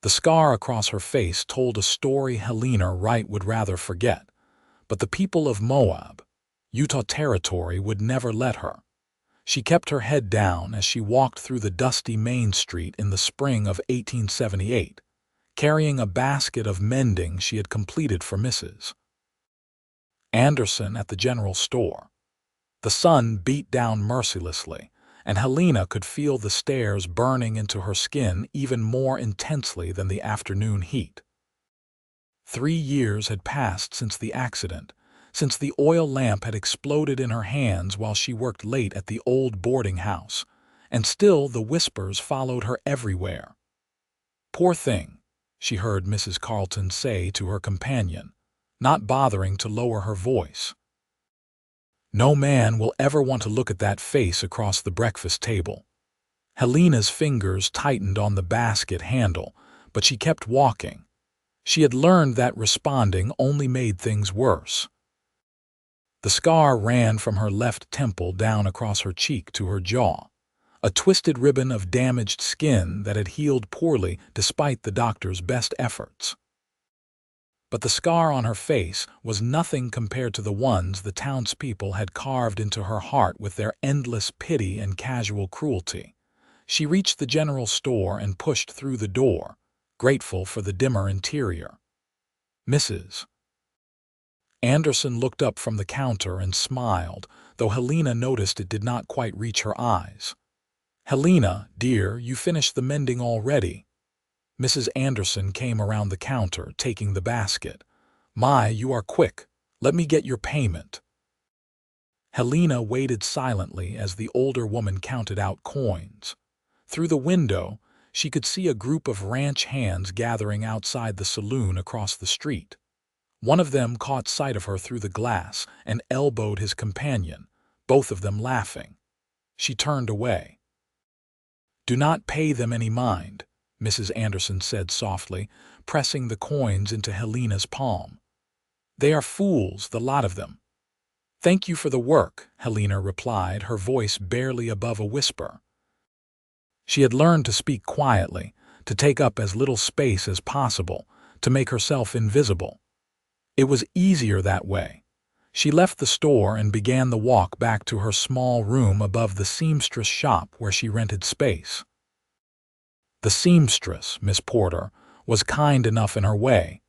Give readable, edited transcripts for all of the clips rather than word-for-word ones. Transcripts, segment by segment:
The scar across her face told a story Helena Wright would rather forget, but the people of Moab, Utah Territory, would never let her. She kept her head down as she walked through the dusty Main Street in the spring of 1878, carrying a basket of mending she had completed for Mrs. Anderson at the general store. The sun beat down mercilessly, and Helena could feel the stares burning into her skin even more intensely than the afternoon heat. 3 years had passed since the accident, since the oil lamp had exploded in her hands while she worked late at the old boarding house, and still the whispers followed her everywhere. "Poor thing," she heard Mrs. Carleton say to her companion, not bothering to lower her voice. "No man will ever want to look at that face across the breakfast table." Helena's fingers tightened on the basket handle, but she kept walking. She had learned that responding only made things worse. The scar ran from her left temple down across her cheek to her jaw, a twisted ribbon of damaged skin that had healed poorly despite the doctor's best efforts. But the scar on her face was nothing compared to the ones the townspeople had carved into her heart with their endless pity and casual cruelty. She reached the general store and pushed through the door, grateful for the dimmer interior. Mrs. Anderson looked up from the counter and smiled, though Helena noticed it did not quite reach her eyes. "Helena, dear, you finished the mending already." Mrs. Anderson came around the counter, taking the basket. "My, you are quick. Let me get your payment." Helena waited silently as the older woman counted out coins. Through the window, she could see a group of ranch hands gathering outside the saloon across the street. One of them caught sight of her through the glass and elbowed his companion, both of them laughing. She turned away. "Do not pay them any mind," Mrs. Anderson said softly, pressing the coins into Helena's palm. "They are fools, the lot of them." "Thank you for the work," Helena replied, her voice barely above a whisper. She had learned to speak quietly, to take up as little space as possible, to make herself invisible. It was easier that way. She left the store and began the walk back to her small room above the seamstress shop where she rented space. The seamstress, Miss Porter, was kind enough in her way,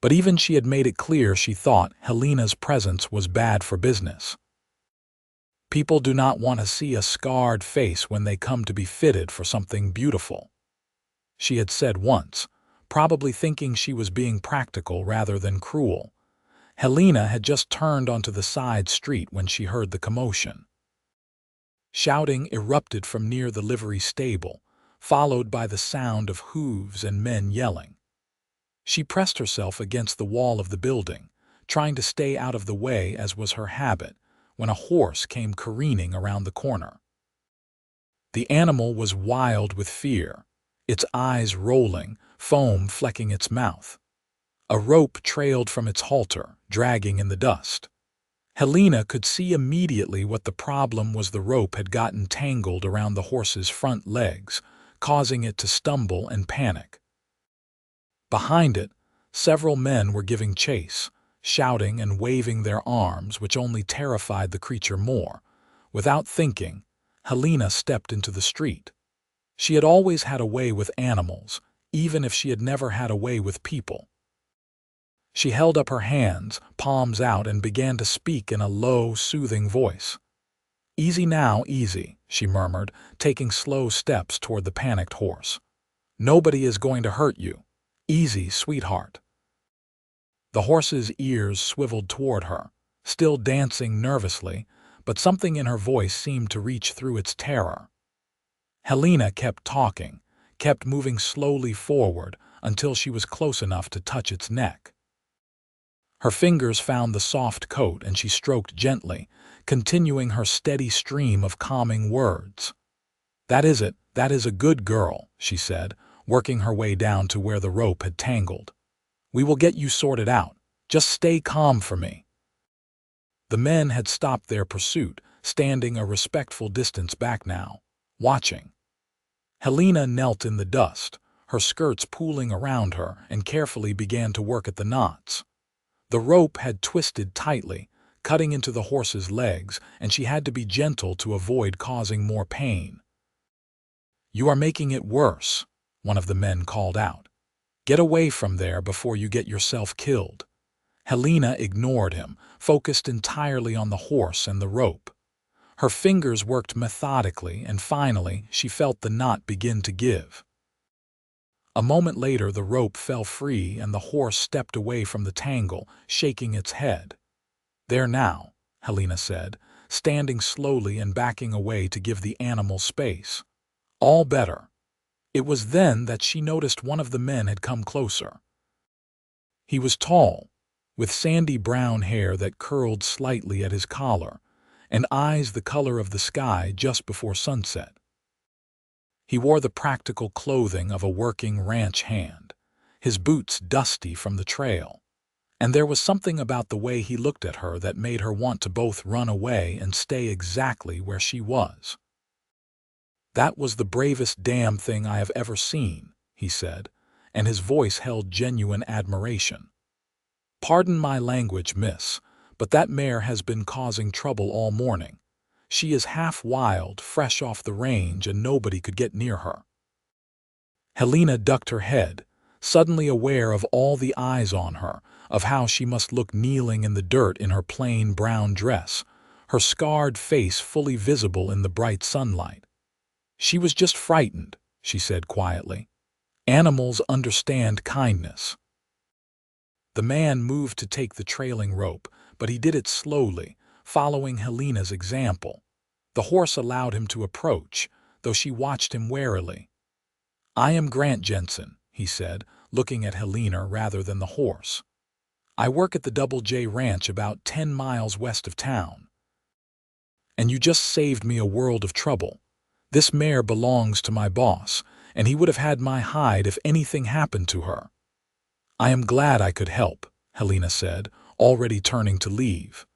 but even she had made it clear she thought Helena's presence was bad for business. People do not want to see a scarred face when they come to be fitted for something beautiful, she had said once, probably thinking she was being practical rather than cruel. Helena had just turned onto the side street when she heard the commotion. Shouting erupted from near the livery stable, followed by the sound of hooves and men yelling. She pressed herself against the wall of the building, trying to stay out of the way as was her habit, when a horse came careening around the corner. The animal was wild with fear, its eyes rolling, foam flecking its mouth. A rope trailed from its halter, dragging in the dust. Helena could see immediately what the problem was. The rope had gotten tangled around the horse's front legs, causing it to stumble and panic. Behind it, several men were giving chase, shouting and waving their arms, which only terrified the creature more. Without thinking, Helena stepped into the street. She had always had a way with animals, even if she had never had a way with people. She held up her hands, palms out, and began to speak in a low, soothing voice. "Easy now, easy," she murmured, taking slow steps toward the panicked horse. "Nobody is going to hurt you. Easy, sweetheart." The horse's ears swiveled toward her, still dancing nervously, but something in her voice seemed to reach through its terror. Helena kept talking, kept moving slowly forward until she was close enough to touch its neck. Her fingers found the soft coat and she stroked gently, continuing her steady stream of calming words. "That is it, that is a good girl," she said, working her way down to where the rope had tangled. "We will get you sorted out. Just stay calm for me." The men had stopped their pursuit, standing a respectful distance back now, watching. Helena knelt in the dust, her skirts pooling around her, and carefully began to work at the knots. The rope had twisted tightly, cutting into the horse's legs, and she had to be gentle to avoid causing more pain. "You are making it worse," one of the men called out. "Get away from there before you get yourself killed." Helena ignored him, focused entirely on the horse and the rope. Her fingers worked methodically, and finally she felt the knot begin to give. A moment later the rope fell free and the horse stepped away from the tangle, shaking its head. "There now," Helena said, standing slowly and backing away to give the animal space. "All better." It was then that she noticed one of the men had come closer. He was tall, with sandy brown hair that curled slightly at his collar, and eyes the color of the sky just before sunset. He wore the practical clothing of a working ranch hand, his boots dusty from the trail, and there was something about the way he looked at her that made her want to both run away and stay exactly where she was. "That was the bravest damn thing I have ever seen," he said, and his voice held genuine admiration. "Pardon my language, miss, but that mare has been causing trouble all morning. She is half wild, fresh off the range, and nobody could get near her." Helena ducked her head, suddenly aware of all the eyes on her, of how she must look kneeling in the dirt in her plain brown dress, her scarred face fully visible in the bright sunlight. "She was just frightened," she said quietly. "Animals understand kindness." The man moved to take the trailing rope, but he did it slowly, following Helena's example. The horse allowed him to approach, though she watched him warily. "I am Grant Jensen," he said, looking at Helena rather than the horse. "I work at the Double J Ranch about 10 miles west of town. And you just saved me a world of trouble. This mare belongs to my boss, and he would have had my hide if anything happened to her." "I am glad I could help," Helena said, already turning to leave.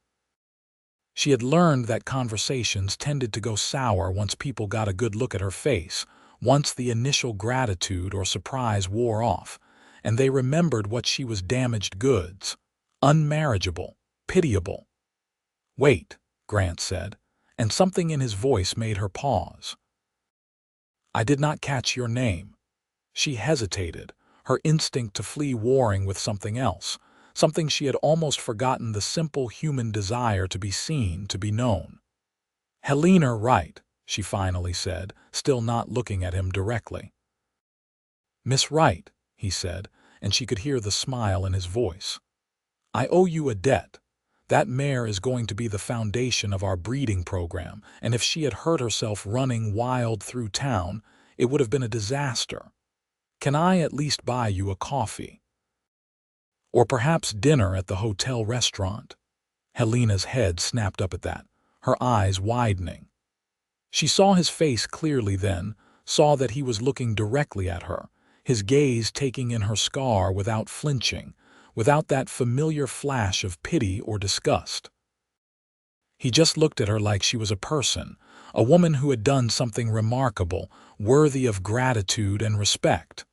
She had learned that conversations tended to go sour once people got a good look at her face, once the initial gratitude or surprise wore off, and they remembered what she was: damaged goods, unmarriageable, pitiable. "Wait," Grant said, and something in his voice made her pause. "I did not catch your name." She hesitated, her instinct to flee warring with something else, something she had almost forgotten: the simple human desire to be seen, to be known. "Helena Wright," she finally said, still not looking at him directly. "Miss Wright," he said, and she could hear the smile in his voice. "I owe you a debt. That mare is going to be the foundation of our breeding program, and if she had hurt herself running wild through town, it would have been a disaster. Can I at least buy you a coffee? Or perhaps dinner at the hotel restaurant?" Helena's head snapped up at that, her eyes widening. She saw his face clearly then, saw that he was looking directly at her, his gaze taking in her scar without flinching, without that familiar flash of pity or disgust. He just looked at her like she was a person, a woman who had done something remarkable, worthy of gratitude and respect.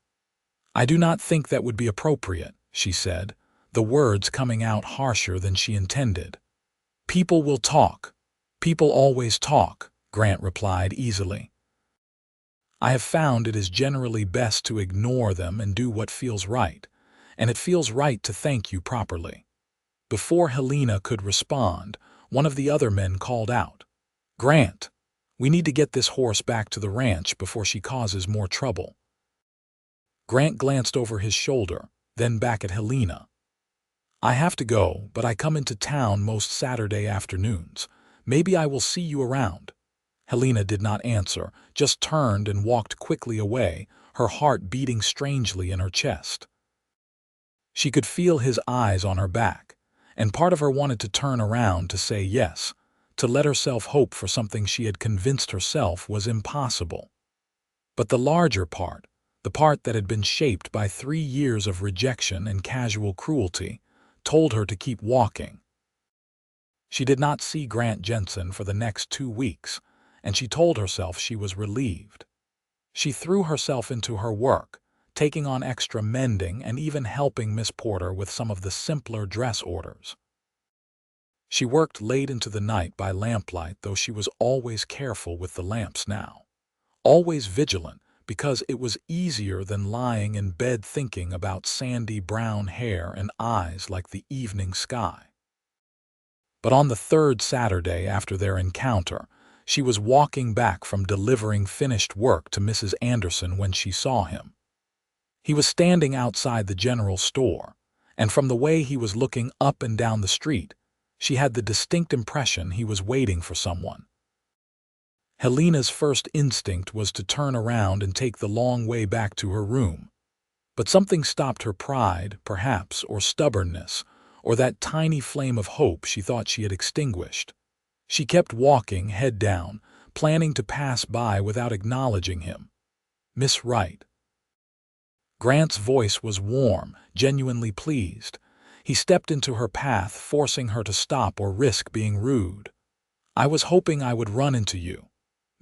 "I do not think that would be appropriate," she said, the words coming out harsher than she intended. "People will talk. People always talk," Grant replied easily. "I have found it is generally best to ignore them and do what feels right, and it feels right to thank you properly." Before Helena could respond, one of the other men called out, "Grant, we need to get this horse back to the ranch before she causes more trouble." Grant glanced over his shoulder, then back at Helena. "I have to go, but I come into town most Saturday afternoons. Maybe I will see you around." Helena did not answer, just turned and walked quickly away, her heart beating strangely in her chest. She could feel his eyes on her back, and part of her wanted to turn around to say yes, to let herself hope for something she had convinced herself was impossible. But the larger part, the part that had been shaped by 3 years of rejection and casual cruelty, told her to keep walking. She did not see Grant Jensen for the next 2 weeks, and she told herself she was relieved. She threw herself into her work, taking on extra mending and even helping Miss Porter with some of the simpler dress orders. She worked late into the night by lamplight, though she was always careful with the lamps now. Always vigilant, because it was easier than lying in bed thinking about sandy brown hair and eyes like the evening sky. But on the third Saturday after their encounter, she was walking back from delivering finished work to Mrs. Anderson when she saw him. He was standing outside the general store, and from the way he was looking up and down the street, she had the distinct impression he was waiting for someone. Helena's first instinct was to turn around and take the long way back to her room. But something stopped her pride, perhaps, or stubbornness, or that tiny flame of hope she thought she had extinguished. She kept walking, head down, planning to pass by without acknowledging him. "Miss Wright." Grant's voice was warm, genuinely pleased. He stepped into her path, forcing her to stop or risk being rude. "I was hoping I would run into you,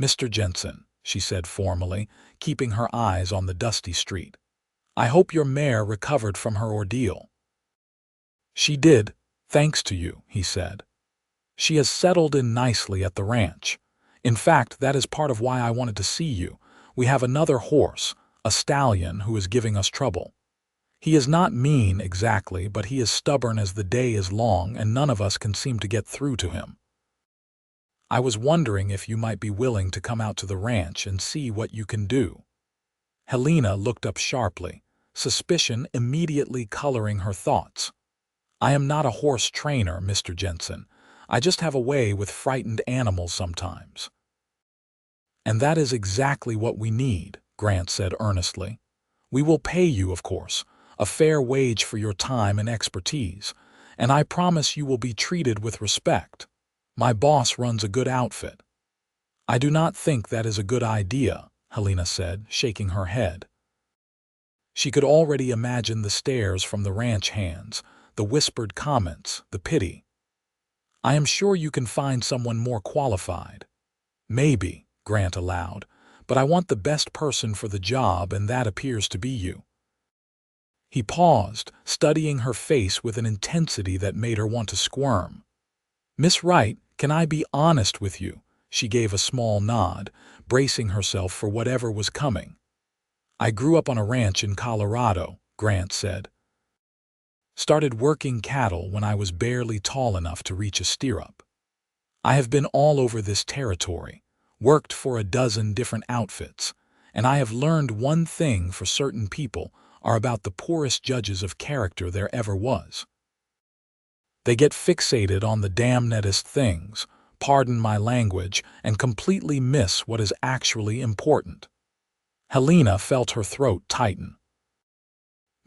Mr. Jensen," she said formally, keeping her eyes on the dusty street. "I hope your mare recovered from her ordeal." "She did, thanks to you," he said. "She has settled in nicely at the ranch. In fact, that is part of why I wanted to see you. We have another horse, a stallion, who is giving us trouble. He is not mean exactly, but he is stubborn as the day is long, and none of us can seem to get through to him. I was wondering if you might be willing to come out to the ranch and see what you can do." Helena looked up sharply, suspicion immediately coloring her thoughts. "I am not a horse trainer, Mr. Jensen. I just have a way with frightened animals sometimes." "And that is exactly what we need," Grant said earnestly. "We will pay you, of course, a fair wage for your time and expertise, and I promise you will be treated with respect. My boss runs a good outfit." "I do not think that is a good idea," Helena said, shaking her head. She could already imagine the stares from the ranch hands, the whispered comments, the pity. "I am sure you can find someone more qualified." "Maybe," Grant allowed, "but I want the best person for the job, and that appears to be you." He paused, studying her face with an intensity that made her want to squirm. "Miss Wright, can I be honest with you?" She gave a small nod, bracing herself for whatever was coming. "I grew up on a ranch in Colorado," Grant said. "Started working cattle when I was barely tall enough to reach a stirrup. I have been all over this territory, worked for a dozen different outfits, and I have learned one thing for certain people are about the poorest judges of character there ever was. They get fixated on the damnedest things, pardon my language, and completely miss what is actually important." Helena felt her throat tighten.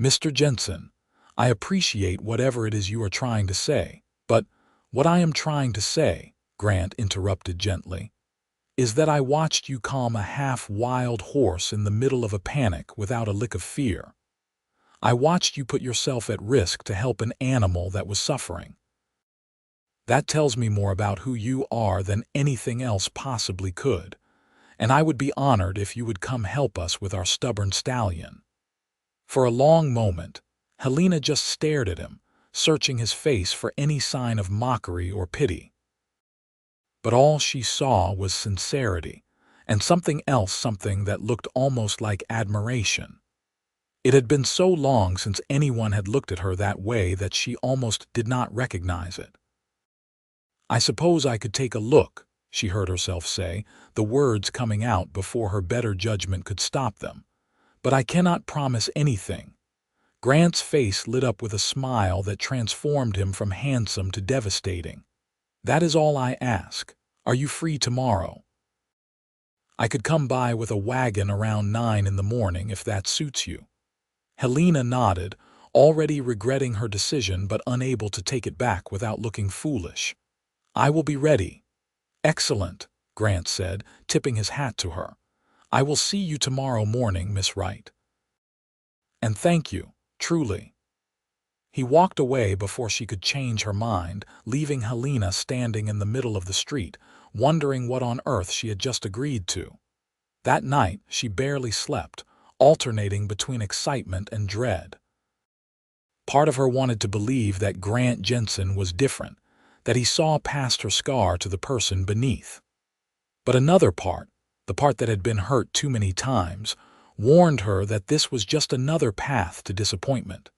"Mr. Jensen, I appreciate whatever it is you are trying to say, but what I am trying to say," Grant interrupted gently, "is that I watched you calm a half-wild horse in the middle of a panic without a lick of fear. I watched you put yourself at risk to help an animal that was suffering. That tells me more about who you are than anything else possibly could, and I would be honored if you would come help us with our stubborn stallion." For a long moment, Helena just stared at him, searching his face for any sign of mockery or pity. But all she saw was sincerity, and something else, something that looked almost like admiration. It had been so long since anyone had looked at her that way that she almost did not recognize it. "I suppose I could take a look," she heard herself say, the words coming out before her better judgment could stop them. "But I cannot promise anything." Grant's face lit up with a smile that transformed him from handsome to devastating. "That is all I ask. Are you free tomorrow? I could come by with a wagon around 9 in the morning if that suits you." Helena nodded, already regretting her decision but unable to take it back without looking foolish. "I will be ready." "Excellent," Grant said, tipping his hat to her. "I will see you tomorrow morning, Miss Wright. And thank you, truly." He walked away before she could change her mind, leaving Helena standing in the middle of the street, wondering what on earth she had just agreed to. That night she barely slept, alternating between excitement and dread. Part of her wanted to believe that Grant Jensen was different, that he saw past her scar to the person beneath. But another part, the part that had been hurt too many times, warned her that this was just another path to disappointment.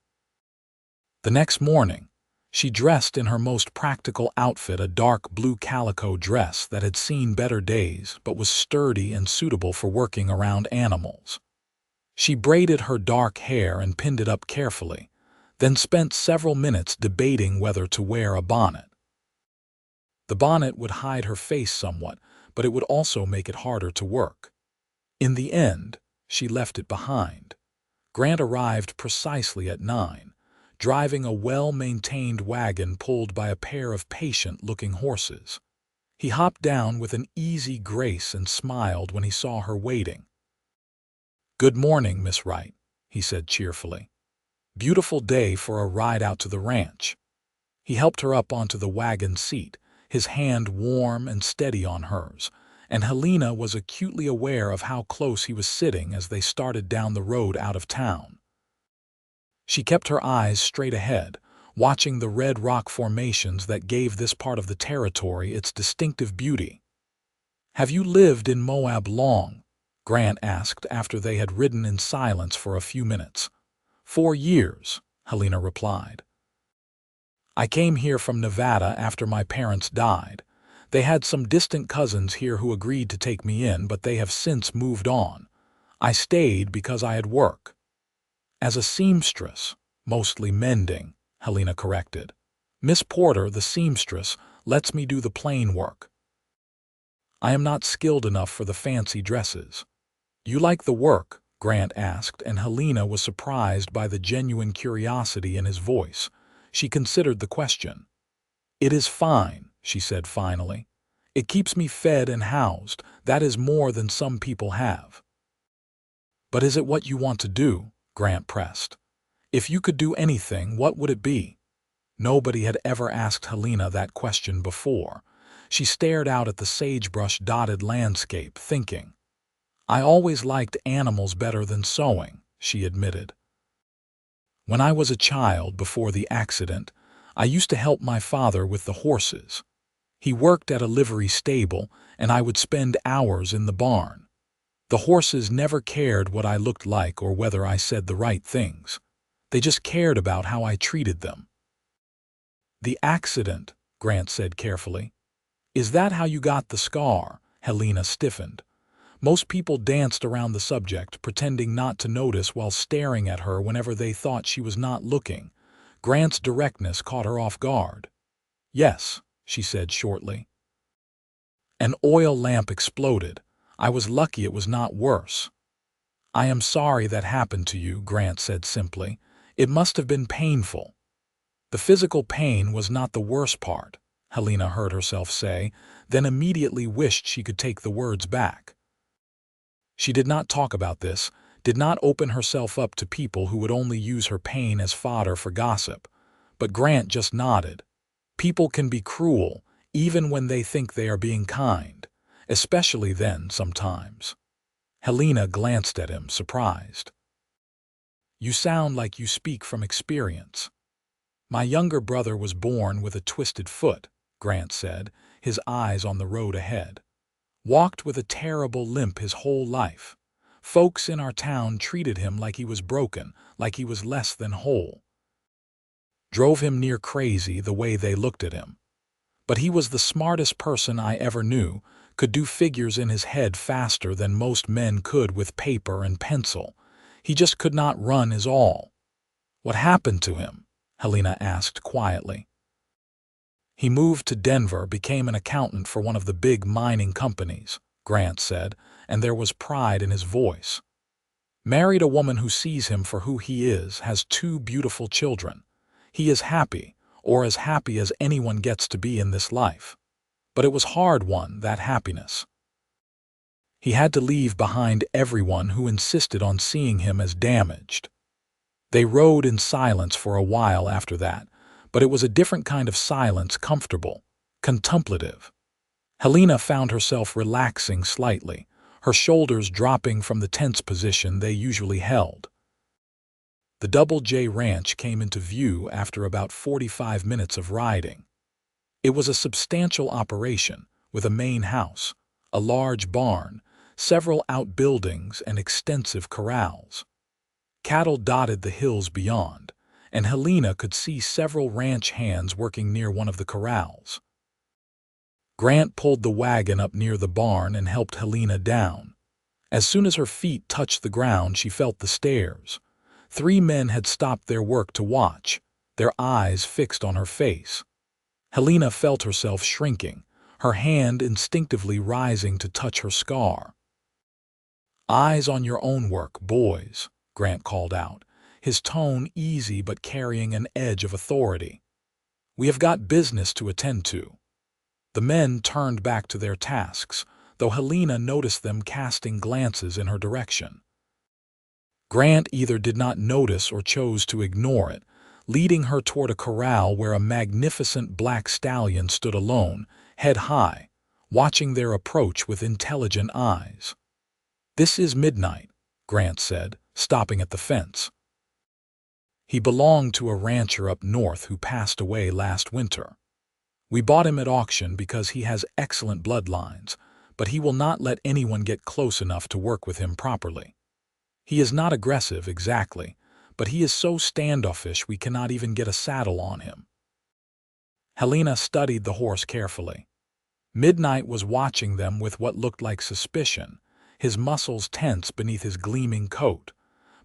The next morning, she dressed in her most practical outfit, a dark blue calico dress that had seen better days but was sturdy and suitable for working around animals. She braided her dark hair and pinned it up carefully, then spent several minutes debating whether to wear a bonnet. The bonnet would hide her face somewhat, but it would also make it harder to work. In the end, she left it behind. Grant arrived precisely at 9, driving a well-maintained wagon pulled by a pair of patient-looking horses. He hopped down with an easy grace and smiled when he saw her waiting. "Good morning, Miss Wright," he said cheerfully. "Beautiful day for a ride out to the ranch." He helped her up onto the wagon seat, his hand warm and steady on hers, and Helena was acutely aware of how close he was sitting as they started down the road out of town. She kept her eyes straight ahead, watching the red rock formations that gave this part of the territory its distinctive beauty. "Have you lived in Moab long?" Grant asked after they had ridden in silence for a few minutes. "4 years," Helena replied. "I came here from Nevada after my parents died. They had some distant cousins here who agreed to take me in, but they have since moved on. I stayed because I had work." "As a seamstress, mostly mending," Helena corrected. "Miss Porter, the seamstress, lets me do the plain work. I am not skilled enough for the fancy dresses." "You like the work?" Grant asked, and Helena was surprised by the genuine curiosity in his voice. She considered the question. "It is fine," she said finally. "It keeps me fed and housed. That is more than some people have." "But is it what you want to do?" Grant pressed. "If you could do anything, what would it be?" Nobody had ever asked Helena that question before. She stared out at the sagebrush-dotted landscape, thinking. "I always liked animals better than sewing," she admitted. "When I was a child, before the accident, I used to help my father with the horses. He worked at a livery stable, and I would spend hours in the barn. The horses never cared what I looked like or whether I said the right things. They just cared about how I treated them." "The accident," Grant said carefully. "Is that how you got the scar?" Helena stiffened. Most people danced around the subject, pretending not to notice while staring at her whenever they thought she was not looking. Grant's directness caught her off guard. "Yes," she said shortly. "An oil lamp exploded. I was lucky it was not worse." "I am sorry that happened to you," Grant said simply. "It must have been painful." "The physical pain was not the worst part," Helena heard herself say, then immediately wished she could take the words back. She did not talk about this, did not open herself up to people who would only use her pain as fodder for gossip. But Grant just nodded. People can be cruel, even when they think they are being kind, especially then sometimes. Helena glanced at him, surprised. "You sound like you speak from experience." "My younger brother was born with a twisted foot," Grant said, his eyes on the road ahead. "Walked with a terrible limp his whole life. Folks in our town treated him like he was broken, like he was less than whole. Drove him near crazy the way they looked at him. But he was the smartest person I ever knew, could do figures in his head faster than most men could with paper and pencil. He just could not run is all." "What happened to him?" Helena asked quietly. "He moved to Denver, became an accountant for one of the big mining companies," Grant said, and there was pride in his voice. "Married a woman who sees him for who he is, has 2 beautiful children. He is happy, or as happy as anyone gets to be in this life. But it was hard-won, that happiness. He had to leave behind everyone who insisted on seeing him as damaged." They rode in silence for a while after that, but it was a different kind of silence, comfortable, contemplative. Helena found herself relaxing slightly, her shoulders dropping from the tense position they usually held. The Double J Ranch came into view after about 45 minutes of riding. It was a substantial operation, with a main house, a large barn, several outbuildings, and extensive corrals. Cattle dotted the hills beyond, and Helena could see several ranch hands working near one of the corrals. Grant pulled the wagon up near the barn and helped Helena down. As soon as her feet touched the ground, she felt the stares. 3 men had stopped their work to watch, their eyes fixed on her face. Helena felt herself shrinking, her hand instinctively rising to touch her scar. "Eyes on your own work, boys," Grant called out, his tone easy but carrying an edge of authority. "We have got business to attend to." The men turned back to their tasks, though Helena noticed them casting glances in her direction. Grant either did not notice or chose to ignore it, leading her toward a corral where a magnificent black stallion stood alone, head high, watching their approach with intelligent eyes. "This is Midnight," Grant said, stopping at the fence. "He belonged to a rancher up north who passed away last winter. We bought him at auction because he has excellent bloodlines, but he will not let anyone get close enough to work with him properly. He is not aggressive exactly, but he is so standoffish we cannot even get a saddle on him." Helena studied the horse carefully. Midnight was watching them with what looked like suspicion, his muscles tense beneath his gleaming coat.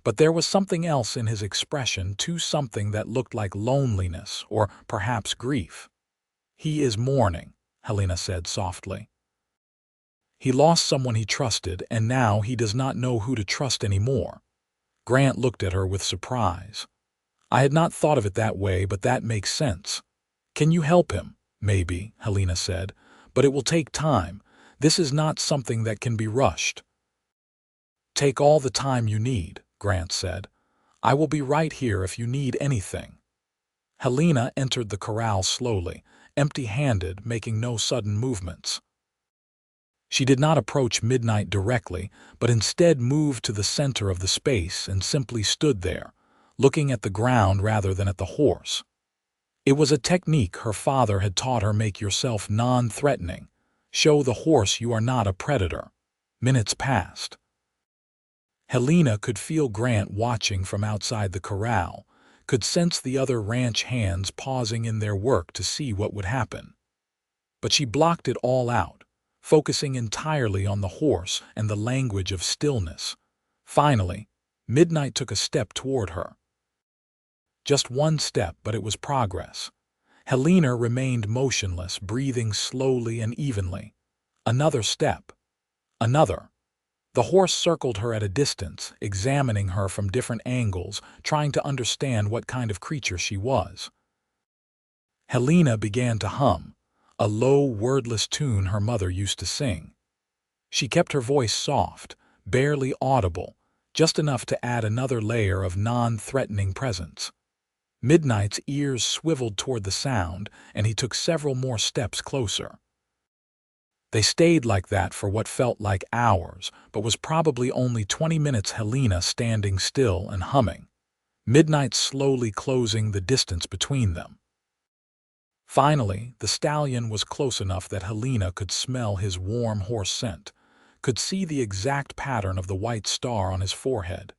But there was something else in his expression, too, something that looked like loneliness or perhaps grief. "He is mourning," Helena said softly. "He lost someone he trusted, and now he does not know who to trust anymore." Grant looked at her with surprise. "I had not thought of it that way, but that makes sense. Can you help him?" "Maybe," Helena said, "but it will take time. This is not something that can be rushed." "Take all the time you need," Grant said. "I will be right here if you need anything." Helena entered the corral slowly, empty-handed, making no sudden movements. She did not approach Midnight directly, but instead moved to the center of the space and simply stood there, looking at the ground rather than at the horse. It was a technique her father had taught her: make yourself non-threatening. Show the horse you are not a predator. Minutes passed. Helena could feel Grant watching from outside the corral, could sense the other ranch hands pausing in their work to see what would happen. But she blocked it all out, focusing entirely on the horse and the language of stillness. Finally, Midnight took a step toward her. Just one step, but it was progress. Helena remained motionless, breathing slowly and evenly. Another step. Another. The horse circled her at a distance, examining her from different angles, trying to understand what kind of creature she was. Helena began to hum, a low, wordless tune her mother used to sing. She kept her voice soft, barely audible, just enough to add another layer of non-threatening presence. Midnight's ears swiveled toward the sound, and he took several more steps closer. They stayed like that for what felt like hours, but was probably only 20 minutes. Helena standing still and humming, Midnight slowly closing the distance between them. Finally, the stallion was close enough that Helena could smell his warm horse scent, could see the exact pattern of the white star on his forehead.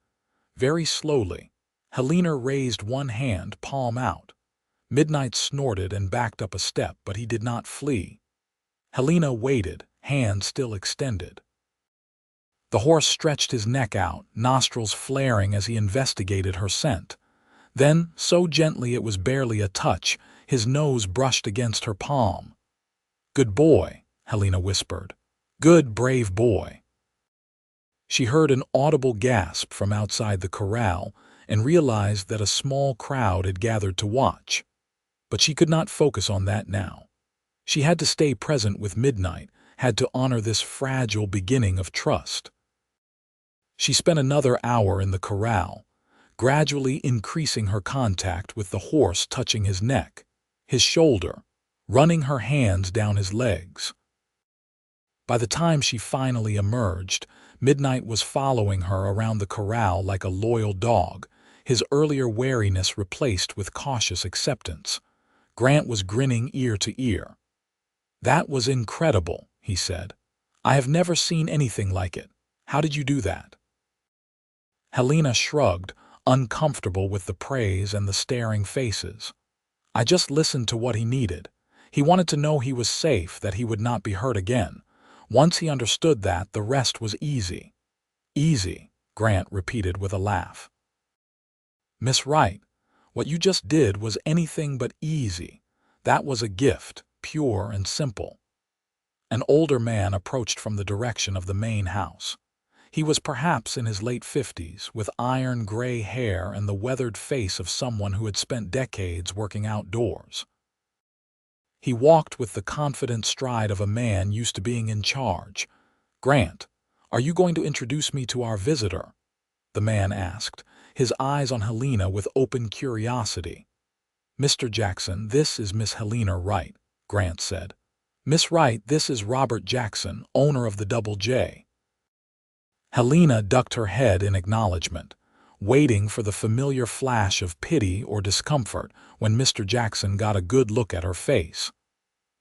Very slowly, Helena raised one hand, palm out. Midnight snorted and backed up a step, but he did not flee. Helena waited, hand still extended. The horse stretched his neck out, nostrils flaring as he investigated her scent. Then, so gently it was barely a touch, his nose brushed against her palm. "Good boy," Helena whispered. "Good, brave boy." She heard an audible gasp from outside the corral and realized that a small crowd had gathered to watch. But she could not focus on that now. She had to stay present with Midnight, had to honor this fragile beginning of trust. She spent another hour in the corral, gradually increasing her contact with the horse, touching his neck, his shoulder, running her hands down his legs. By the time she finally emerged, Midnight was following her around the corral like a loyal dog, his earlier wariness replaced with cautious acceptance. Grant was grinning ear to ear. "That was incredible," he said. "I have never seen anything like it. How did you do that?" Helena shrugged, uncomfortable with the praise and the staring faces. "I just listened to what he needed. He wanted to know he was safe, that he would not be hurt again. Once he understood that, the rest was easy." "Easy," Grant repeated with a laugh. "Miss Wright, what you just did was anything but easy. That was a gift, pure and simple." An older man approached from the direction of the main house. He was perhaps in his late 50s, with iron gray hair and the weathered face of someone who had spent decades working outdoors. He walked with the confident stride of a man used to being in charge. "Grant, are you going to introduce me to our visitor?" the man asked, his eyes on Helena with open curiosity. "Mr. Jackson, this is Miss Helena Wright," Grant said. "Miss Wright, this is Robert Jackson, owner of the Double J." Helena ducked her head in acknowledgement, waiting for the familiar flash of pity or discomfort when Mr. Jackson got a good look at her face.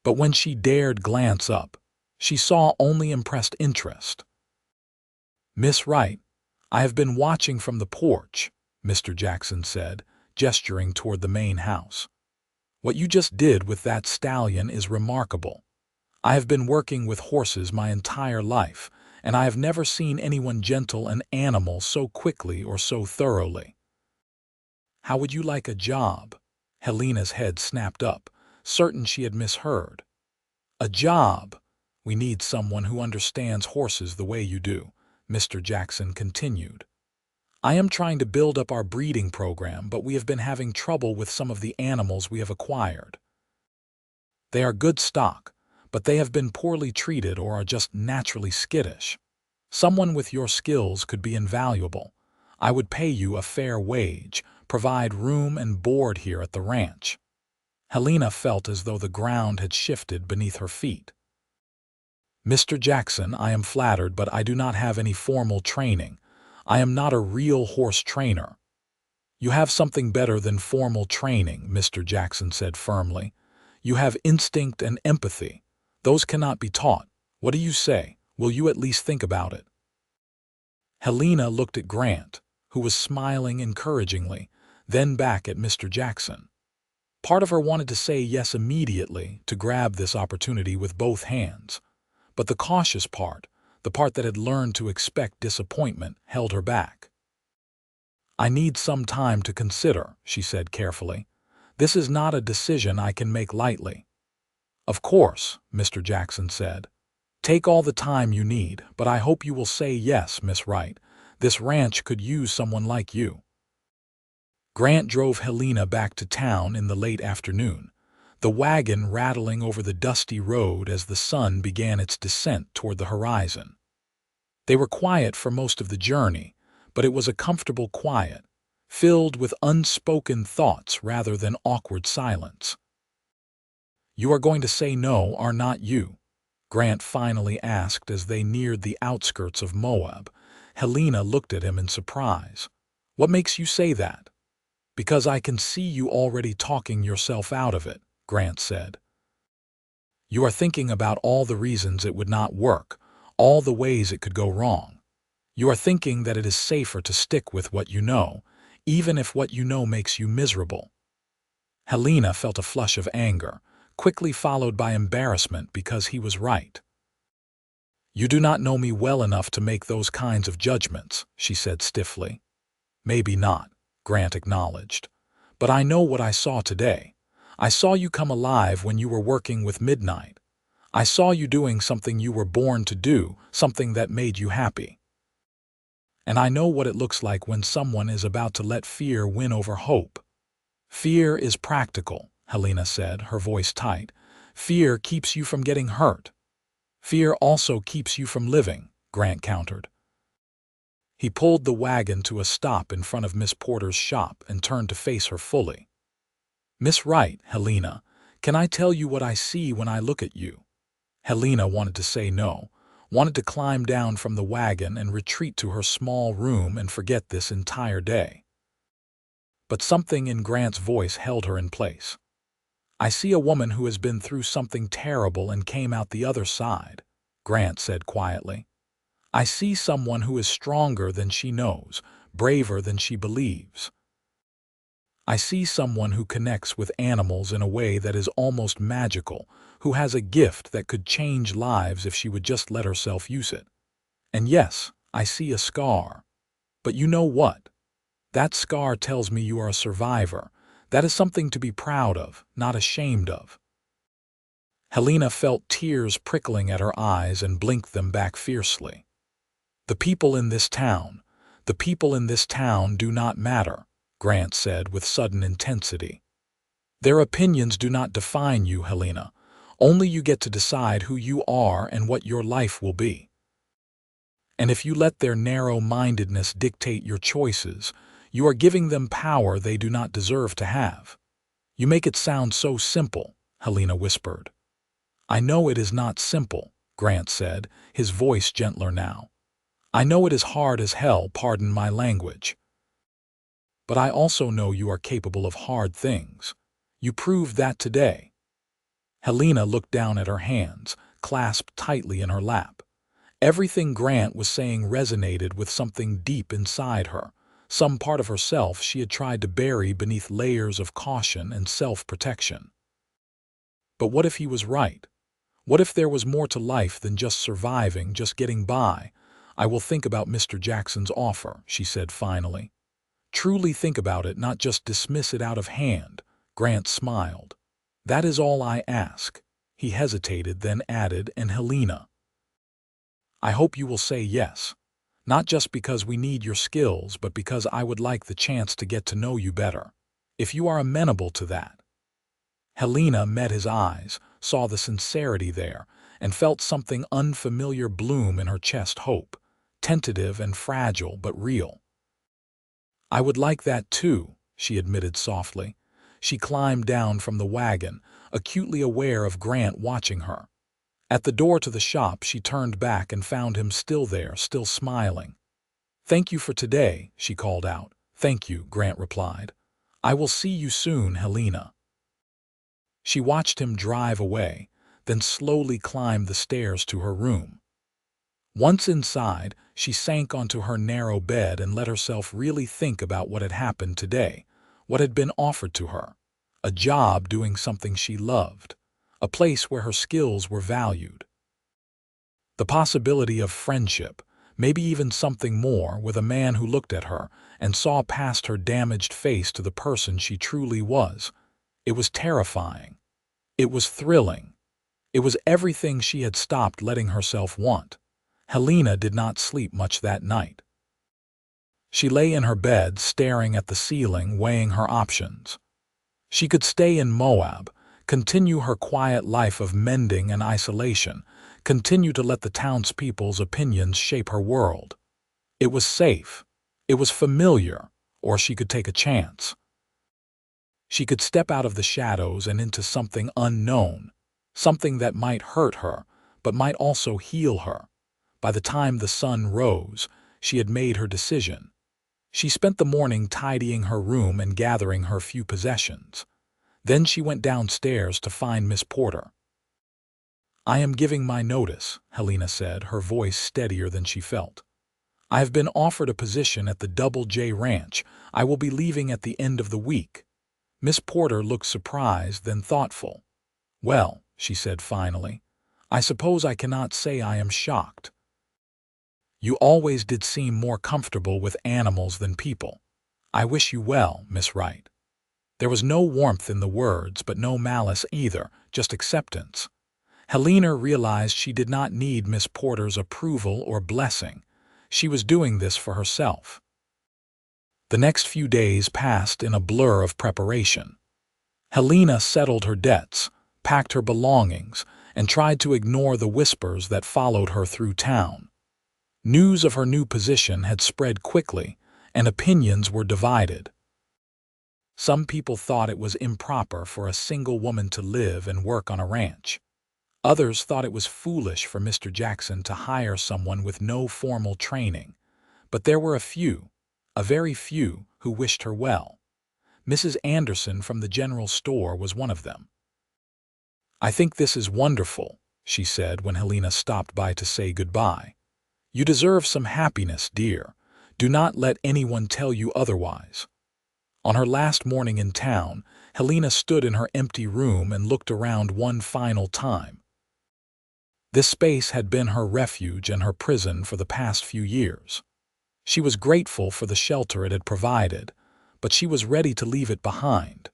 But when she dared glance up, she saw only impressed interest. "Miss Wright, I have been watching from the porch," Mr. Jackson said, gesturing toward the main house. "What you just did with that stallion is remarkable. I have been working with horses my entire life, and I have never seen anyone gentle an animal so quickly or so thoroughly." "How would you like a job?" Helena's head snapped up, certain she had misheard. "A job? We need someone who understands horses the way you do," Mr. Jackson continued. "I am trying to build up our breeding program, but we have been having trouble with some of the animals we have acquired. They are good stock, but they have been poorly treated or are just naturally skittish. Someone with your skills could be invaluable. I would pay you a fair wage, provide room and board here at the ranch." Helena felt as though the ground had shifted beneath her feet. "Mr. Jackson, I am flattered, but I do not have any formal training. I am not a real horse trainer." "You have something better than formal training," Mr. Jackson said firmly. "You have instinct and empathy. Those cannot be taught. What do you say? Will you at least think about it?" Helena looked at Grant, who was smiling encouragingly, then back at Mr. Jackson. Part of her wanted to say yes immediately, to grab this opportunity with both hands. But the cautious part, the part that had learned to expect disappointment, held her back. "I need some time to consider," she said carefully. "This is not a decision I can make lightly." "Of course," Mr. Jackson said. "Take all the time you need, but I hope you will say yes, Miss Wright. This ranch could use someone like you." Grant drove Helena back to town in the late afternoon, the wagon rattling over the dusty road as the sun began its descent toward the horizon. They were quiet for most of the journey, but it was a comfortable quiet, filled with unspoken thoughts rather than awkward silence. "You are going to say no, are not you?" Grant finally asked as they neared the outskirts of Moab. Helena looked at him in surprise. "What makes you say that?" "Because I can see you already talking yourself out of it," Grant said. "You are thinking about all the reasons it would not work, all the ways it could go wrong. You are thinking that it is safer to stick with what you know, even if what you know makes you miserable." Helena felt a flush of anger, quickly followed by embarrassment because he was right. "You do not know me well enough to make those kinds of judgments," she said stiffly. "Maybe not," Grant acknowledged. "But I know what I saw today. I saw you come alive when you were working with Midnight. I saw you doing something you were born to do, something that made you happy. And I know what it looks like when someone is about to let fear win over hope." "Fear is practical," Helena said, her voice tight. "Fear keeps you from getting hurt." "Fear also keeps you from living," Grant countered. He pulled the wagon to a stop in front of Miss Porter's shop and turned to face her fully. "Miss Wright, Helena, can I tell you what I see when I look at you?" Helena wanted to say no, wanted to climb down from the wagon and retreat to her small room and forget this entire day. But something in Grant's voice held her in place. "I see a woman who has been through something terrible and came out the other side," Grant said quietly. "I see someone who is stronger than she knows, braver than she believes. I see someone who connects with animals in a way that is almost magical, who has a gift that could change lives if she would just let herself use it. And yes, I see a scar. But you know what? That scar tells me you are a survivor. That is something to be proud of, not ashamed of." Helena felt tears prickling at her eyes and blinked them back fiercely. The people in this town do not matter," Grant said with sudden intensity. "Their opinions do not define you, Helena. Only you get to decide who you are and what your life will be. And if you let their narrow-mindedness dictate your choices, you are giving them power they do not deserve to have." "You make it sound so simple," Helena whispered. "I know it is not simple," Grant said, his voice gentler now. "I know it is hard as hell, pardon my language. But I also know you are capable of hard things. You proved that today." Helena looked down at her hands, clasped tightly in her lap. Everything Grant was saying resonated with something deep inside her, some part of herself she had tried to bury beneath layers of caution and self-protection. But what if he was right? What if there was more to life than just surviving, just getting by? "I will think about Mr. Jackson's offer," she said finally. "Truly think about it, not just dismiss it out of hand." Grant smiled. "That is all I ask." He hesitated, then added, "And Helena, I hope you will say yes. Not just because we need your skills, but because I would like the chance to get to know you better. If you are amenable to that." Helena met his eyes, saw the sincerity there, and felt something unfamiliar bloom in her chest, hope, tentative and fragile but real. "I would like that too," she admitted softly. She climbed down from the wagon, acutely aware of Grant watching her. At the door to the shop, she turned back and found him still there, still smiling. "Thank you for today," she called out. "Thank you," Grant replied. "I will see you soon, Helena." She watched him drive away, then slowly climbed the stairs to her room. Once inside, she sank onto her narrow bed and let herself really think about what had happened today, what had been offered to her. A job doing something she loved, a place where her skills were valued. The possibility of friendship, maybe even something more, with a man who looked at her and saw past her damaged face to the person she truly was. It was terrifying. It was thrilling. It was everything she had stopped letting herself want. Helena did not sleep much that night. She lay in her bed, staring at the ceiling, weighing her options. She could stay in Moab, continue her quiet life of mending and isolation, continue to let the townspeople's opinions shape her world. It was safe. It was familiar. Or she could take a chance. She could step out of the shadows and into something unknown, something that might hurt her, but might also heal her. By the time the sun rose, she had made her decision. She spent the morning tidying her room and gathering her few possessions. Then she went downstairs to find Miss Porter. "I am giving my notice," Helena said, her voice steadier than she felt. "I have been offered a position at the Double J Ranch. I will be leaving at the end of the week." Miss Porter looked surprised, then thoughtful. "Well," she said finally, "I suppose I cannot say I am shocked. You always did seem more comfortable with animals than people. I wish you well, Miss Wright." There was no warmth in the words, but no malice either, just acceptance. Helena realized she did not need Miss Porter's approval or blessing. She was doing this for herself. The next few days passed in a blur of preparation. Helena settled her debts, packed her belongings, and tried to ignore the whispers that followed her through town. News of her new position had spread quickly, and opinions were divided. Some people thought it was improper for a single woman to live and work on a ranch. Others thought it was foolish for Mr. Jackson to hire someone with no formal training, but there were a very few, who wished her well. Mrs. Anderson from the general store was one of them. "I think this is wonderful," she said when Helena stopped by to say goodbye. "You deserve some happiness, dear. Do not let anyone tell you otherwise." On her last morning in town, Helena stood in her empty room and looked around one final time. This space had been her refuge and her prison for the past few years. She was grateful for the shelter it had provided, but she was ready to leave it behind.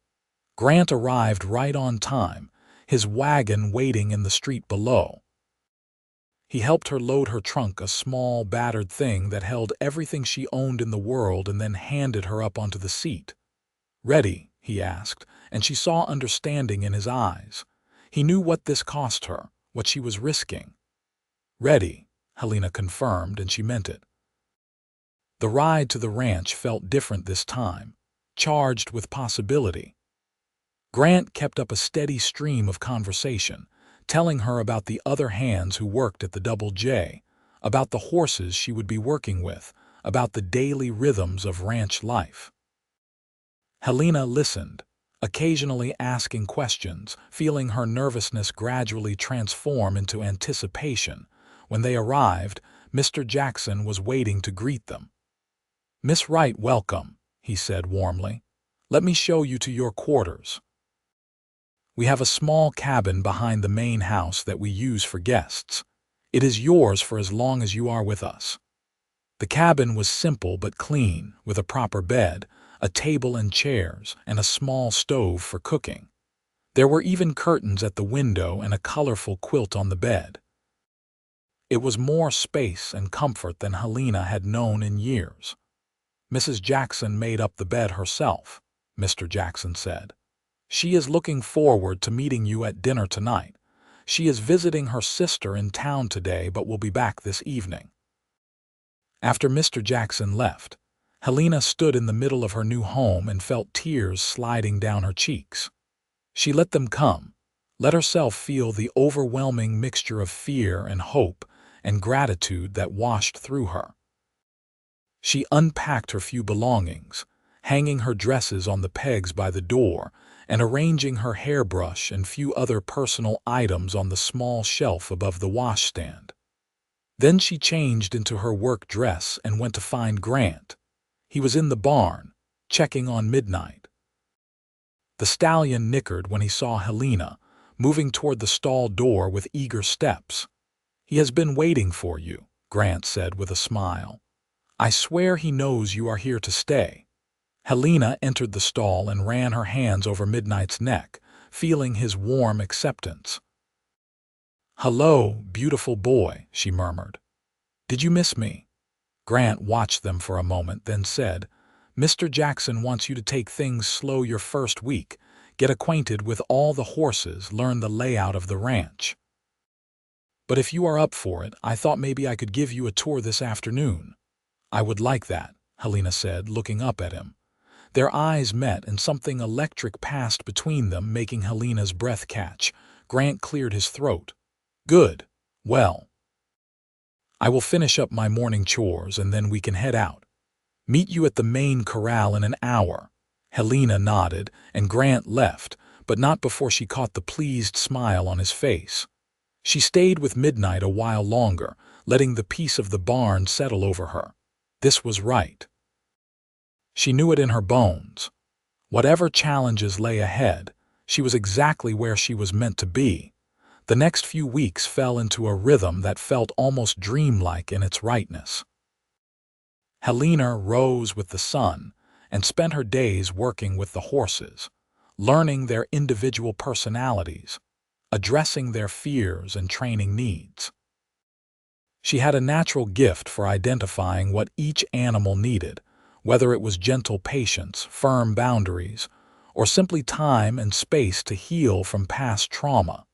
Grant arrived right on time, his wagon waiting in the street below. He helped her load her trunk, a small, battered thing that held everything she owned in the world, and then handed her up onto the seat. "Ready?" he asked, and she saw understanding in his eyes. He knew what this cost her, what she was risking. "Ready," Helena confirmed, and she meant it. The ride to the ranch felt different this time, charged with possibility. Grant kept up a steady stream of conversation, telling her about the other hands who worked at the Double J, about the horses she would be working with, about the daily rhythms of ranch life. Helena listened, occasionally asking questions, feeling her nervousness gradually transform into anticipation. When they arrived, Mr. Jackson was waiting to greet them. "Miss Wright, welcome," he said warmly. "Let me show you to your quarters. We have a small cabin behind the main house that we use for guests. It is yours for as long as you are with us." The cabin was simple but clean, with a proper bed, a table and chairs, and a small stove for cooking. There were even curtains at the window and a colorful quilt on the bed. It was more space and comfort than Helena had known in years. "Mrs. Jackson made up the bed herself," Mr. Jackson said. "She is looking forward to meeting you at dinner tonight. She is visiting her sister in town today but will be back this evening." After Mr. Jackson left, Helena stood in the middle of her new home and felt tears sliding down her cheeks. She let them come, let herself feel the overwhelming mixture of fear and hope and gratitude that washed through her. She unpacked her few belongings, hanging her dresses on the pegs by the door and arranging her hairbrush and few other personal items on the small shelf above the washstand. Then she changed into her work dress and went to find Grant. He was in the barn, checking on Midnight. The stallion nickered when he saw Helena, moving toward the stall door with eager steps. "He has been waiting for you," Grant said with a smile. "I swear he knows you are here to stay." Helena entered the stall and ran her hands over Midnight's neck, feeling his warm acceptance. "Hello, beautiful boy," she murmured. "Did you miss me?" Grant watched them for a moment, then said, "Mr. Jackson wants you to take things slow your first week, get acquainted with all the horses, learn the layout of the ranch. But if you are up for it, I thought maybe I could give you a tour this afternoon." "I would like that," Helena said, looking up at him. Their eyes met and something electric passed between them, making Helena's breath catch. Grant cleared his throat. "Good. Well, I will finish up my morning chores and then we can head out. Meet you at the main corral in an hour." Helena nodded, and Grant left, but not before she caught the pleased smile on his face. She stayed with Midnight a while longer, letting the peace of the barn settle over her. This was right. She knew it in her bones. Whatever challenges lay ahead, she was exactly where she was meant to be. The next few weeks fell into a rhythm that felt almost dreamlike in its rightness. Helena rose with the sun and spent her days working with the horses, learning their individual personalities, addressing their fears and training needs. She had a natural gift for identifying what each animal needed, whether it was gentle patience, firm boundaries, or simply time and space to heal from past trauma.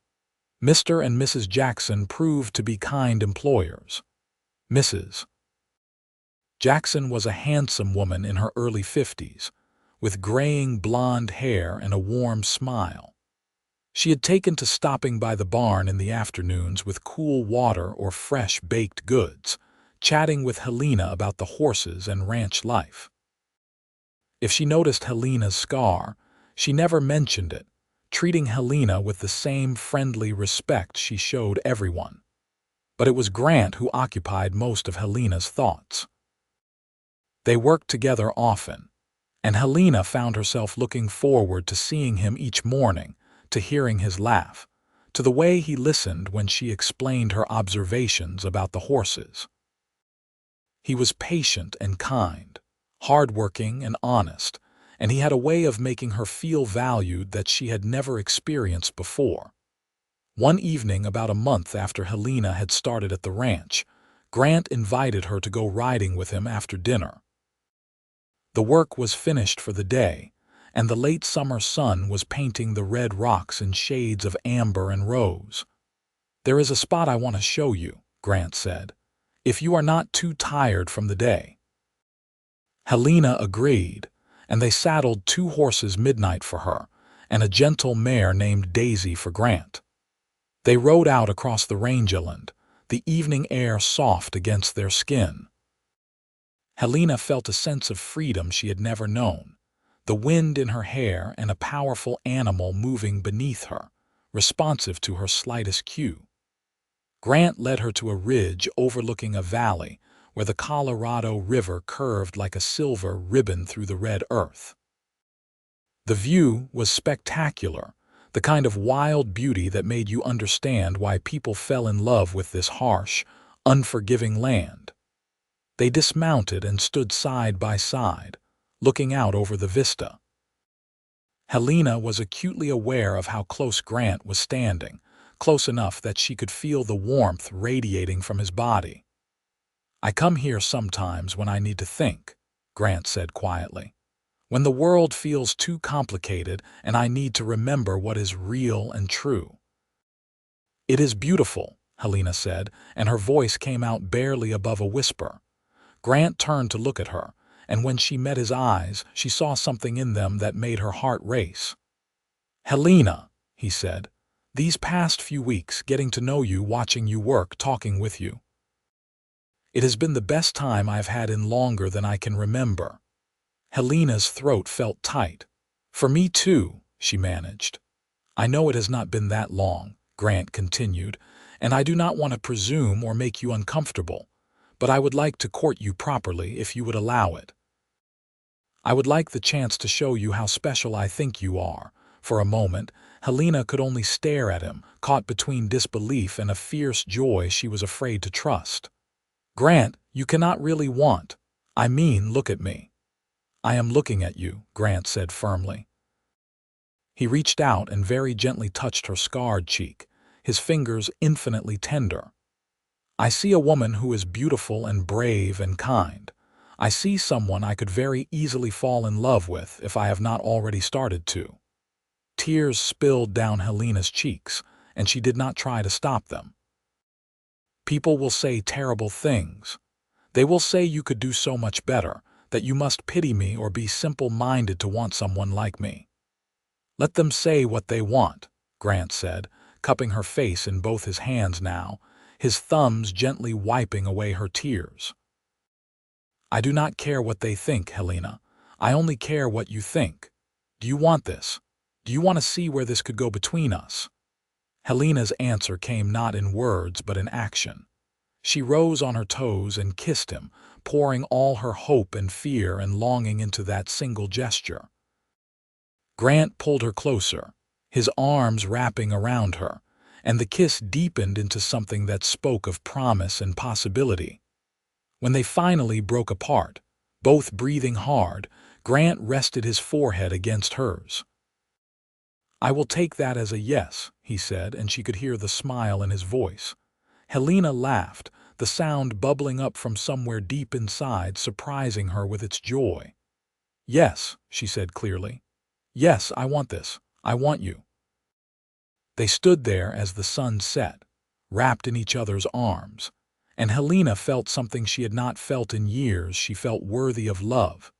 Mr. and Mrs. Jackson proved to be kind employers. Mrs. Jackson was a handsome woman in her early 50s, with graying blonde hair and a warm smile. She had taken to stopping by the barn in the afternoons with cool water or fresh baked goods, chatting with Helena about the horses and ranch life. If she noticed Helena's scar, she never mentioned it, treating Helena with the same friendly respect she showed everyone. But it was Grant who occupied most of Helena's thoughts. They worked together often, and Helena found herself looking forward to seeing him each morning, to hearing his laugh, to the way he listened when she explained her observations about the horses. He was patient and kind, hardworking and honest, and he had a way of making her feel valued that she had never experienced before. One evening, about a month after Helena had started at the ranch, Grant invited her to go riding with him after dinner. The work was finished for the day, and the late summer sun was painting the red rocks in shades of amber and rose. "There is a spot I want to show you," Grant said, "if you are not too tired from the day." Helena agreed, and they saddled 2 horses midnight for her, and a gentle mare named Daisy for Grant. They rode out across the rangeland, the evening air soft against their skin. Helena felt a sense of freedom she had never known, the wind in her hair and a powerful animal moving beneath her, responsive to her slightest cue. Grant led her to a ridge overlooking a valley where the Colorado River curved like a silver ribbon through the red earth. The view was spectacular, the kind of wild beauty that made you understand why people fell in love with this harsh, unforgiving land. They dismounted and stood side by side, looking out over the vista. Helena was acutely aware of how close Grant was standing, close enough that she could feel the warmth radiating from his body. "I come here sometimes when I need to think," Grant said quietly. "When the world feels too complicated and I need to remember what is real and true." "It is beautiful," Helena said, and her voice came out barely above a whisper. Grant turned to look at her, and when she met his eyes, she saw something in them that made her heart race. "Helena," he said, "these past few weeks, getting to know you, watching you work, talking with you, it has been the best time I've had in longer than I can remember." Helena's throat felt tight. "For me too," she managed. "I know it has not been that long," Grant continued, "and I do not want to presume or make you uncomfortable, but I would like to court you properly if you would allow it. I would like the chance to show you how special I think you are." For a moment, Helena could only stare at him, caught between disbelief and a fierce joy she was afraid to trust. "Grant, you cannot really want. I mean, look at me." "I am looking at you," Grant said firmly. He reached out and very gently touched her scarred cheek, his fingers infinitely tender. "I see a woman who is beautiful and brave and kind. I see someone I could very easily fall in love with if I have not already started to." Tears spilled down Helena's cheeks, and she did not try to stop them. "People will say terrible things. They will say you could do so much better, that you must pity me or be simple-minded to want someone like me." "Let them say what they want," Grant said, cupping her face in both his hands now, his thumbs gently wiping away her tears. "I do not care what they think, Helena. I only care what you think. Do you want this? Do you want to see where this could go between us?" Helena's answer came not in words but in action. She rose on her toes and kissed him, pouring all her hope and fear and longing into that single gesture. Grant pulled her closer, his arms wrapping around her, and the kiss deepened into something that spoke of promise and possibility. When they finally broke apart, both breathing hard, Grant rested his forehead against hers. "I will take that as a yes," he said, and she could hear the smile in his voice. Helena laughed, the sound bubbling up from somewhere deep inside, surprising her with its joy. "Yes," she said clearly. "Yes, I want this. I want you." They stood there as the sun set, wrapped in each other's arms, and Helena felt something she had not felt in years. She felt worthy of love.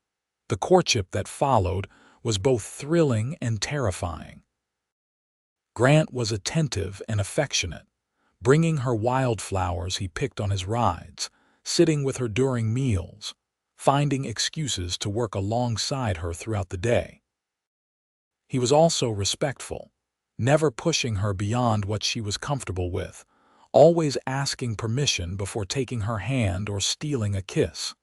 The courtship that followed was both thrilling and terrifying. Grant was attentive and affectionate, bringing her wildflowers he picked on his rides, sitting with her during meals, finding excuses to work alongside her throughout the day. He was also respectful, never pushing her beyond what she was comfortable with, always asking permission before taking her hand or stealing a kiss.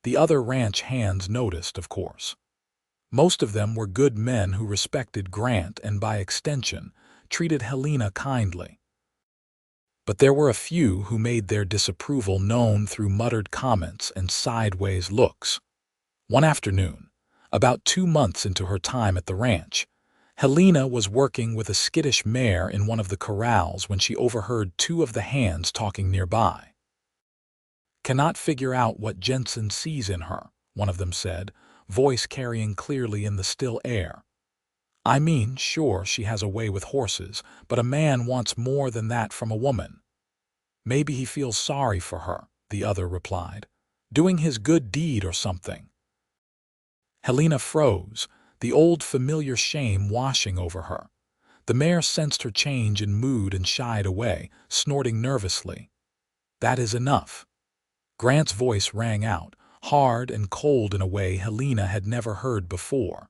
The other ranch hands noticed, of course. Most of them were good men who respected Grant and, by extension, treated Helena kindly. But there were a few who made their disapproval known through muttered comments and sideways looks. One afternoon, about 2 months into her time at the ranch, Helena was working with a skittish mare in one of the corrals when she overheard 2 of the hands talking nearby. "Cannot figure out what Jensen sees in her," one of them said, voice carrying clearly in the still air. "I mean, sure, she has a way with horses, but a man wants more than that from a woman." "Maybe he feels sorry for her," the other replied, "doing his good deed or something." Helena froze, the old familiar shame washing over her. The mare sensed her change in mood and shied away, snorting nervously. "That is enough." Grant's voice rang out, hard and cold in a way Helena had never heard before.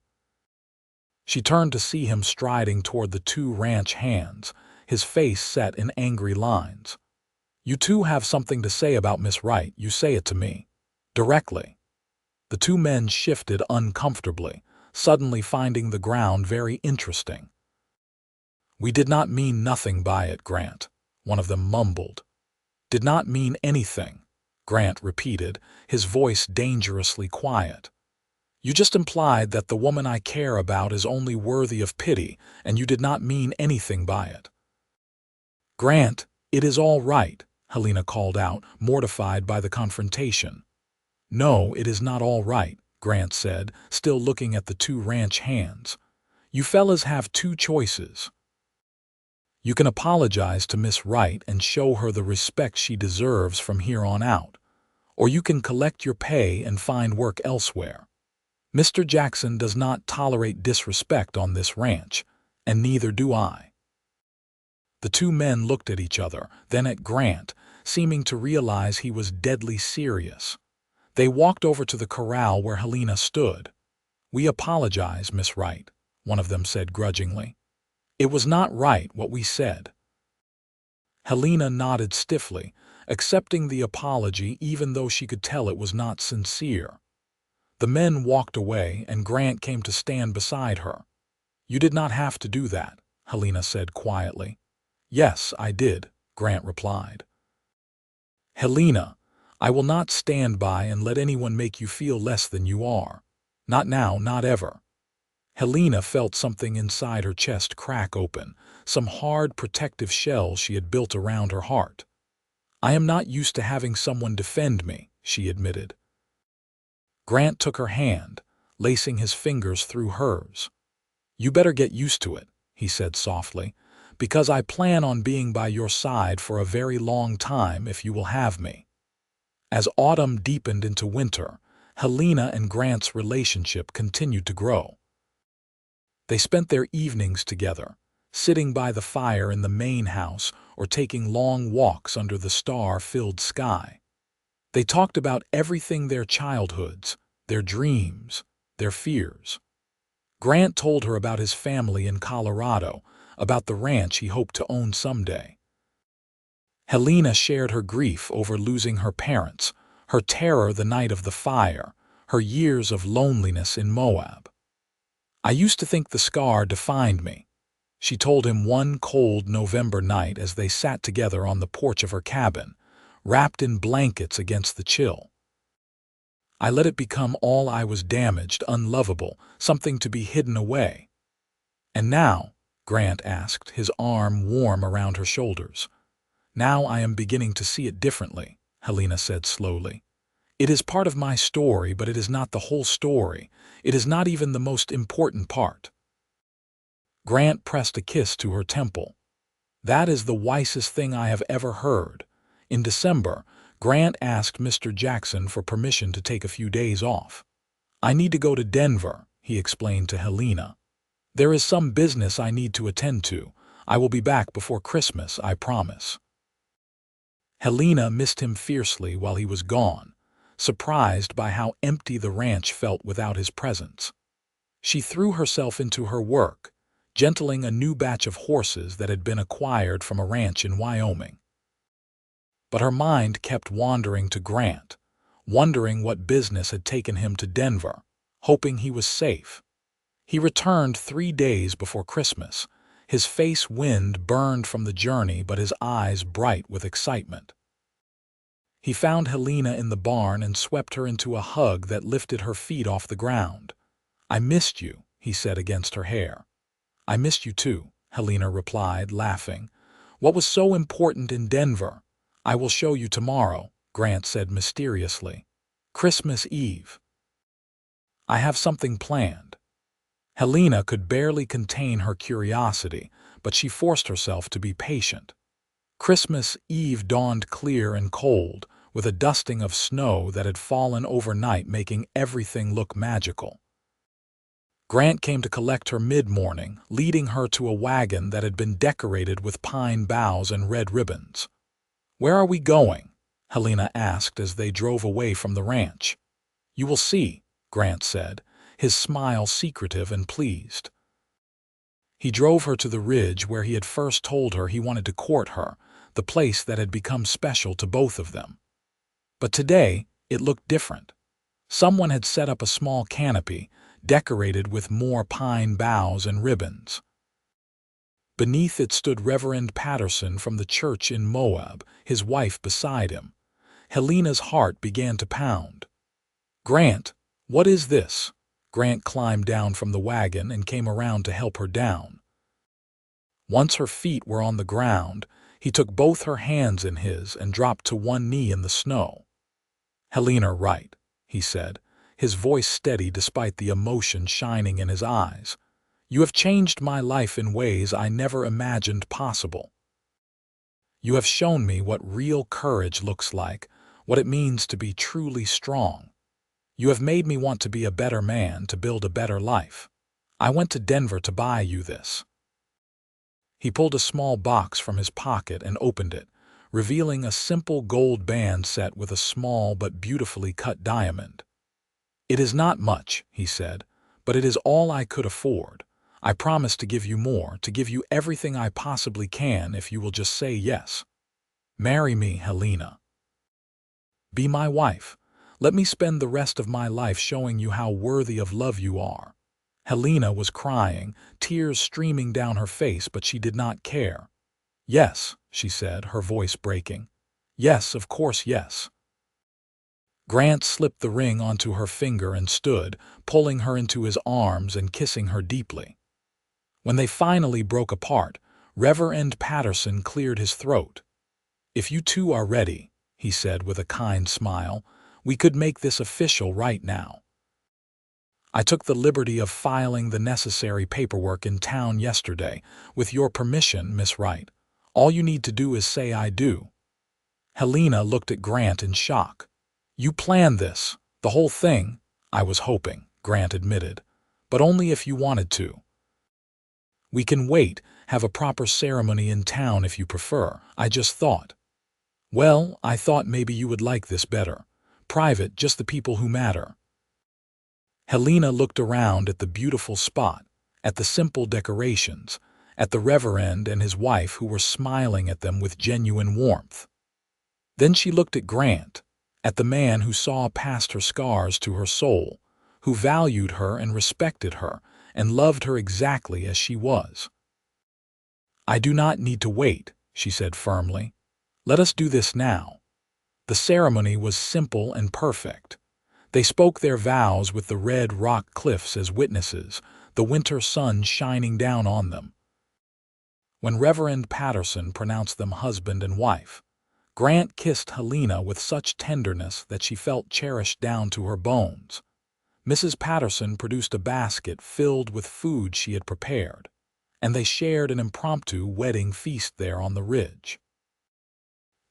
She turned to see him striding toward the 2 ranch hands, his face set in angry lines. "You 2 have something to say about Miss Wright, you say it to me. Directly." The 2 men shifted uncomfortably, suddenly finding the ground very interesting. "We did not mean nothing by it, Grant," one of them mumbled. "Did not mean anything," Grant repeated, his voice dangerously quiet. "You just implied that the woman I care about is only worthy of pity, and you did not mean anything by it." "Grant, it is all right," Helena called out, mortified by the confrontation. "No, it is not all right," Grant said, still looking at the 2 ranch hands. "You fellas have 2 choices. You can apologize to Miss Wright and show her the respect she deserves from here on out, or you can collect your pay and find work elsewhere. Mr. Jackson does not tolerate disrespect on this ranch, and neither do I." The 2 men looked at each other, then at Grant, seeming to realize he was deadly serious. They walked over to the corral where Helena stood. "We apologize, Miss Wright," one of them said grudgingly. "It was not right what we said." Helena nodded stiffly, accepting the apology even though she could tell it was not sincere. The men walked away and Grant came to stand beside her. "You did not have to do that," Helena said quietly. "Yes, I did," Grant replied. "Helena, I will not stand by and let anyone make you feel less than you are. Not now, not ever." Helena felt something inside her chest crack open, some hard protective shell she had built around her heart. "I am not used to having someone defend me," she admitted. Grant took her hand, lacing his fingers through hers. "You better get used to it," he said softly, "because I plan on being by your side for a very long time if you will have me." As autumn deepened into winter, Helena and Grant's relationship continued to grow. They spent their evenings together, sitting by the fire in the main house or taking long walks under the star-filled sky. They talked about everything: their childhoods, their dreams, their fears. Grant told her about his family in Colorado, about the ranch he hoped to own someday. Helena shared her grief over losing her parents, her terror the night of the fire, her years of loneliness in Moab. "I used to think the scar defined me," she told him one cold November night as they sat together on the porch of her cabin, wrapped in blankets against the chill. "I let it become all I was: damaged, unlovable, something to be hidden away." "And now?" Grant asked, his arm warm around her shoulders. "Now I am beginning to see it differently," Helena said slowly. "It is part of my story, but it is not the whole story. It is not even the most important part." Grant pressed a kiss to her temple. "That is the wisest thing I have ever heard." In December, Grant asked Mr. Jackson for permission to take a few days off. "I need to go to Denver," he explained to Helena. "There is some business I need to attend to. I will be back before Christmas, I promise." Helena missed him fiercely while he was gone, surprised by how empty the ranch felt without his presence. She threw herself into her work, gentling a new batch of horses that had been acquired from a ranch in Wyoming. But her mind kept wandering to Grant, wondering what business had taken him to Denver, hoping he was safe. He returned 3 days before Christmas. His face wind burned from the journey, but his eyes bright with excitement. He found Helena in the barn and swept her into a hug that lifted her feet off the ground. "I missed you," he said against her hair. "I missed you too," Helena replied, laughing. "What was so important in Denver?" "I will show you tomorrow," Grant said mysteriously. "Christmas Eve. I have something planned." Helena could barely contain her curiosity, but she forced herself to be patient. Christmas Eve dawned clear and cold, with a dusting of snow that had fallen overnight, making everything look magical. Grant came to collect her mid-morning, leading her to a wagon that had been decorated with pine boughs and red ribbons. "Where are we going?" Helena asked as they drove away from the ranch. "You will see," Grant said, his smile secretive and pleased. He drove her to the ridge where he had first told her he wanted to court her, the place that had become special to both of them. But today, it looked different. Someone had set up a small canopy, decorated with more pine boughs and ribbons. Beneath it stood Reverend Patterson from the church in Moab, his wife beside him. Helena's heart began to pound. "Grant, what is this?" Grant climbed down from the wagon and came around to help her down. Once her feet were on the ground, he took both her hands in his and dropped to one knee in the snow. "Helena Wright," he said, his voice steady despite the emotion shining in his eyes. "You have changed my life in ways I never imagined possible. You have shown me what real courage looks like, what it means to be truly strong. You have made me want to be a better man, to build a better life. I went to Denver to buy you this." He pulled a small box from his pocket and opened it, revealing a simple gold band set with a small but beautifully cut diamond. "It is not much," he said, "but it is all I could afford. I promise to give you more, to give you everything I possibly can if you will just say yes. Marry me, Helena. Be my wife. Let me spend the rest of my life showing you how worthy of love you are." Helena was crying, tears streaming down her face, but she did not care. "Yes," she said, her voice breaking. "Yes, of course, yes." Grant slipped the ring onto her finger and stood, pulling her into his arms and kissing her deeply. When they finally broke apart, Reverend Patterson cleared his throat. "If you two are ready," he said with a kind smile, "we could make this official right now. I took the liberty of filing the necessary paperwork in town yesterday. With your permission, Miss Wright. All you need to do is say I do." Helena looked at Grant in shock. "You planned this, the whole thing?" "I was hoping," Grant admitted, "but only if you wanted to. We can wait, have a proper ceremony in town if you prefer. I just thought. Well, I thought maybe you would like this better. Private, just the people who matter." Helena looked around at the beautiful spot, at the simple decorations, at the Reverend and his wife who were smiling at them with genuine warmth. Then she looked at Grant, at the man who saw past her scars to her soul, who valued her and respected her, and loved her exactly as she was. "I do not need to wait," she said firmly. "Let us do this now." The ceremony was simple and perfect. They spoke their vows with the red rock cliffs as witnesses, the winter sun shining down on them. When Reverend Patterson pronounced them husband and wife, Grant kissed Helena with such tenderness that she felt cherished down to her bones. Mrs. Patterson produced a basket filled with food she had prepared, and they shared an impromptu wedding feast there on the ridge.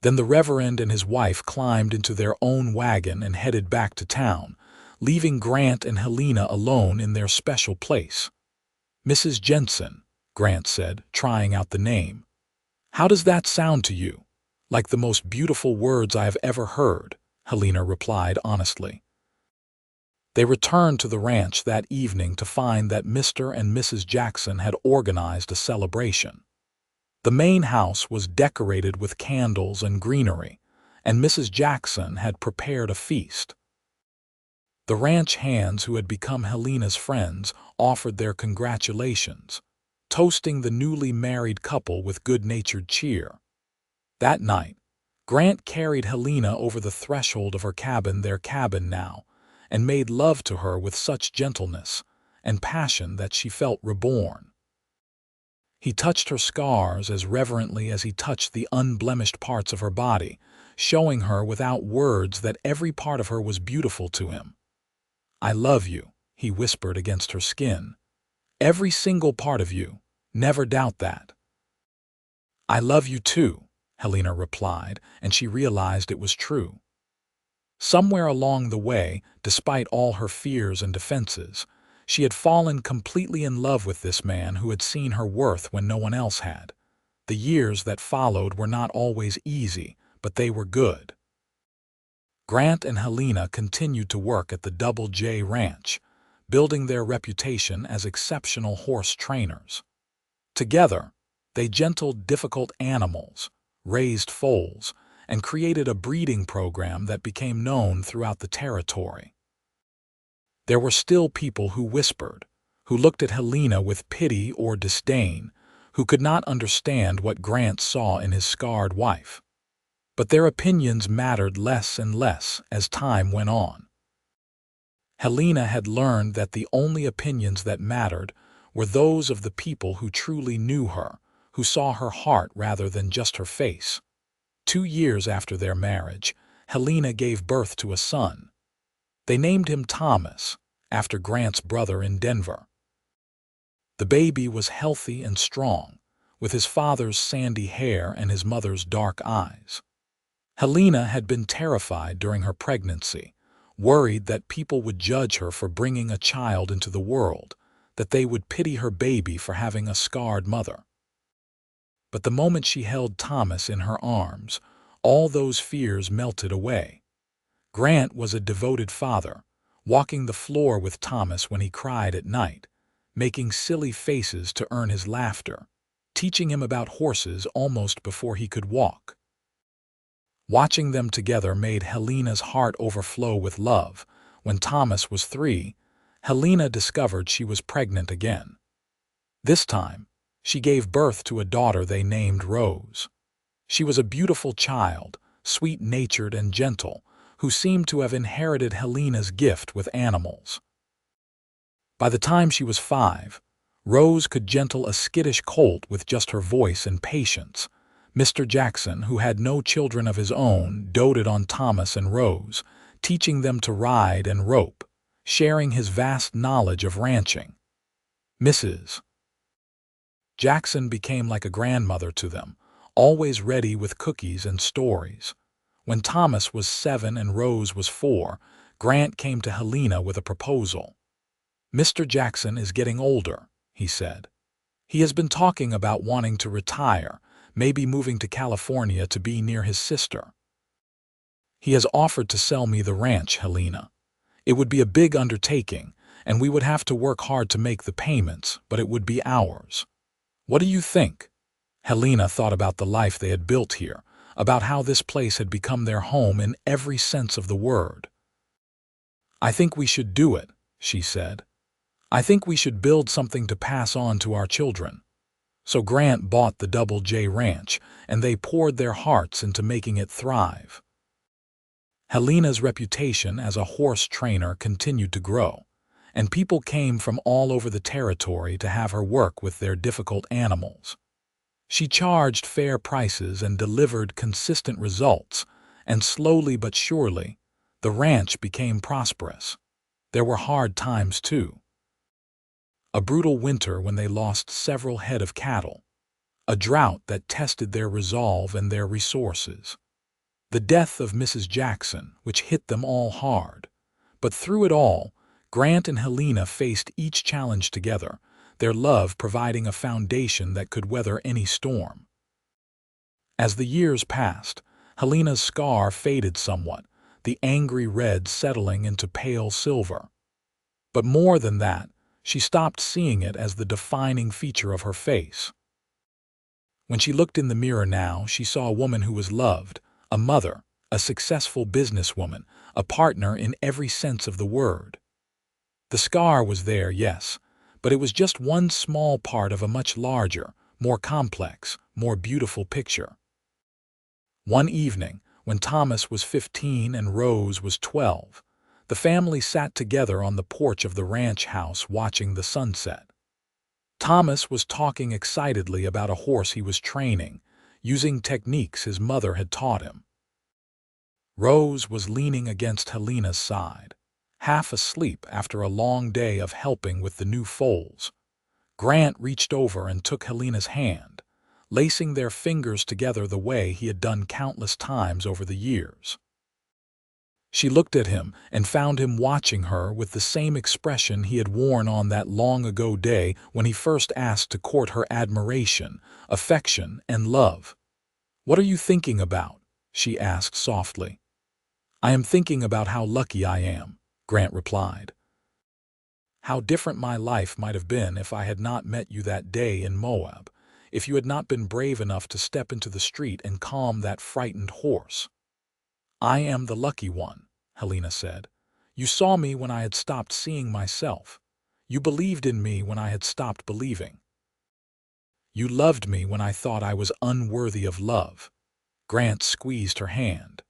Then the Reverend and his wife climbed into their own wagon and headed back to town, leaving Grant and Helena alone in their special place. "Mrs. Jensen," Grant said, trying out the name. "How does that sound to you?" "Like the most beautiful words I have ever heard," Helena replied honestly. They returned to the ranch that evening to find that Mr. and Mrs. Jackson had organized a celebration. The main house was decorated with candles and greenery, and Mrs. Jackson had prepared a feast. The ranch hands who had become Helena's friends offered their congratulations, toasting the newly married couple with good-natured cheer. That night, Grant carried Helena over the threshold of her cabin, their cabin now, and made love to her with such gentleness and passion that she felt reborn. He touched her scars as reverently as he touched the unblemished parts of her body, showing her without words that every part of her was beautiful to him. "I love you," he whispered against her skin. "Every single part of you. Never doubt that." "I love you too," Helena replied, and she realized it was true. Somewhere along the way, despite all her fears and defenses, she had fallen completely in love with this man who had seen her worth when no one else had. The years that followed were not always easy, but they were good. Grant and Helena continued to work at the Double J Ranch, building their reputation as exceptional horse trainers. Together, they gentled difficult animals, raised foals, and created a breeding program that became known throughout the territory. There were still people who whispered, who looked at Helena with pity or disdain, who could not understand what Grant saw in his scarred wife. But their opinions mattered less and less as time went on. Helena had learned that the only opinions that mattered were those of the people who truly knew her, who saw her heart rather than just her face. 2 years after their marriage, Helena gave birth to a son. They named him Thomas, after Grant's brother in Denver. The baby was healthy and strong, with his father's sandy hair and his mother's dark eyes. Helena had been terrified during her pregnancy, worried that people would judge her for bringing a child into the world, that they would pity her baby for having a scarred mother. But the moment she held Thomas in her arms, all those fears melted away. Grant was a devoted father, walking the floor with Thomas when he cried at night, making silly faces to earn his laughter, teaching him about horses almost before he could walk. Watching them together made Helena's heart overflow with love. When Thomas was 3, Helena discovered she was pregnant again. This time, she gave birth to a daughter they named Rose. She was a beautiful child, sweet-natured and gentle, who seemed to have inherited Helena's gift with animals. By the time she was 5, Rose could gentle a skittish colt with just her voice and patience. Mr. Jackson, who had no children of his own, doted on Thomas and Rose, teaching them to ride and rope, sharing his vast knowledge of ranching. Mrs. Jackson became like a grandmother to them, always ready with cookies and stories. When Thomas was 7 and Rose was 4, Grant came to Helena with a proposal. "Mr. Jackson is getting older," he said. "He has been talking about wanting to retire, maybe moving to California to be near his sister. He has offered to sell me the ranch, Helena. It would be a big undertaking, and we would have to work hard to make the payments, but it would be ours. What do you think?" Helena thought about the life they had built here, about how this place had become their home in every sense of the word. "I think we should do it," she said. "I think we should build something to pass on to our children." So Grant bought the Double J Ranch, and they poured their hearts into making it thrive. Helena's reputation as a horse trainer continued to grow, and people came from all over the territory to have her work with their difficult animals. She charged fair prices and delivered consistent results, and slowly but surely, the ranch became prosperous. There were hard times too. A brutal winter when they lost several head of cattle. A drought that tested their resolve and their resources. The death of Mrs. Jackson, which hit them all hard. But through it all, Grant and Helena faced each challenge together. their love providing a foundation that could weather any storm. As the years passed, Helena's scar faded somewhat, the angry red settling into pale silver. But more than that, she stopped seeing it as the defining feature of her face. When she looked in the mirror now, she saw a woman who was loved, a mother, a successful businesswoman, a partner in every sense of the word. The scar was there, yes, but it was just one small part of a much larger, more complex, more beautiful picture. One evening, when Thomas was 15 and Rose was 12, the family sat together on the porch of the ranch house watching the sunset. Thomas was talking excitedly about a horse he was training, using techniques his mother had taught him. Rose was leaning against Helena's side, half asleep after a long day of helping with the new foals. Grant reached over and took Helena's hand, lacing their fingers together the way he had done countless times over the years. She looked at him and found him watching her with the same expression he had worn on that long-ago day when he first asked to court her admiration, affection, and love. "What are you thinking about?" she asked softly. "I am thinking about how lucky I am," Grant replied. "How different my life might have been if I had not met you that day in Moab, if you had not been brave enough to step into the street and calm that frightened horse." "I am the lucky one," Helena said. "You saw me when I had stopped seeing myself. You believed in me when I had stopped believing. You loved me when I thought I was unworthy of love." Grant squeezed her hand.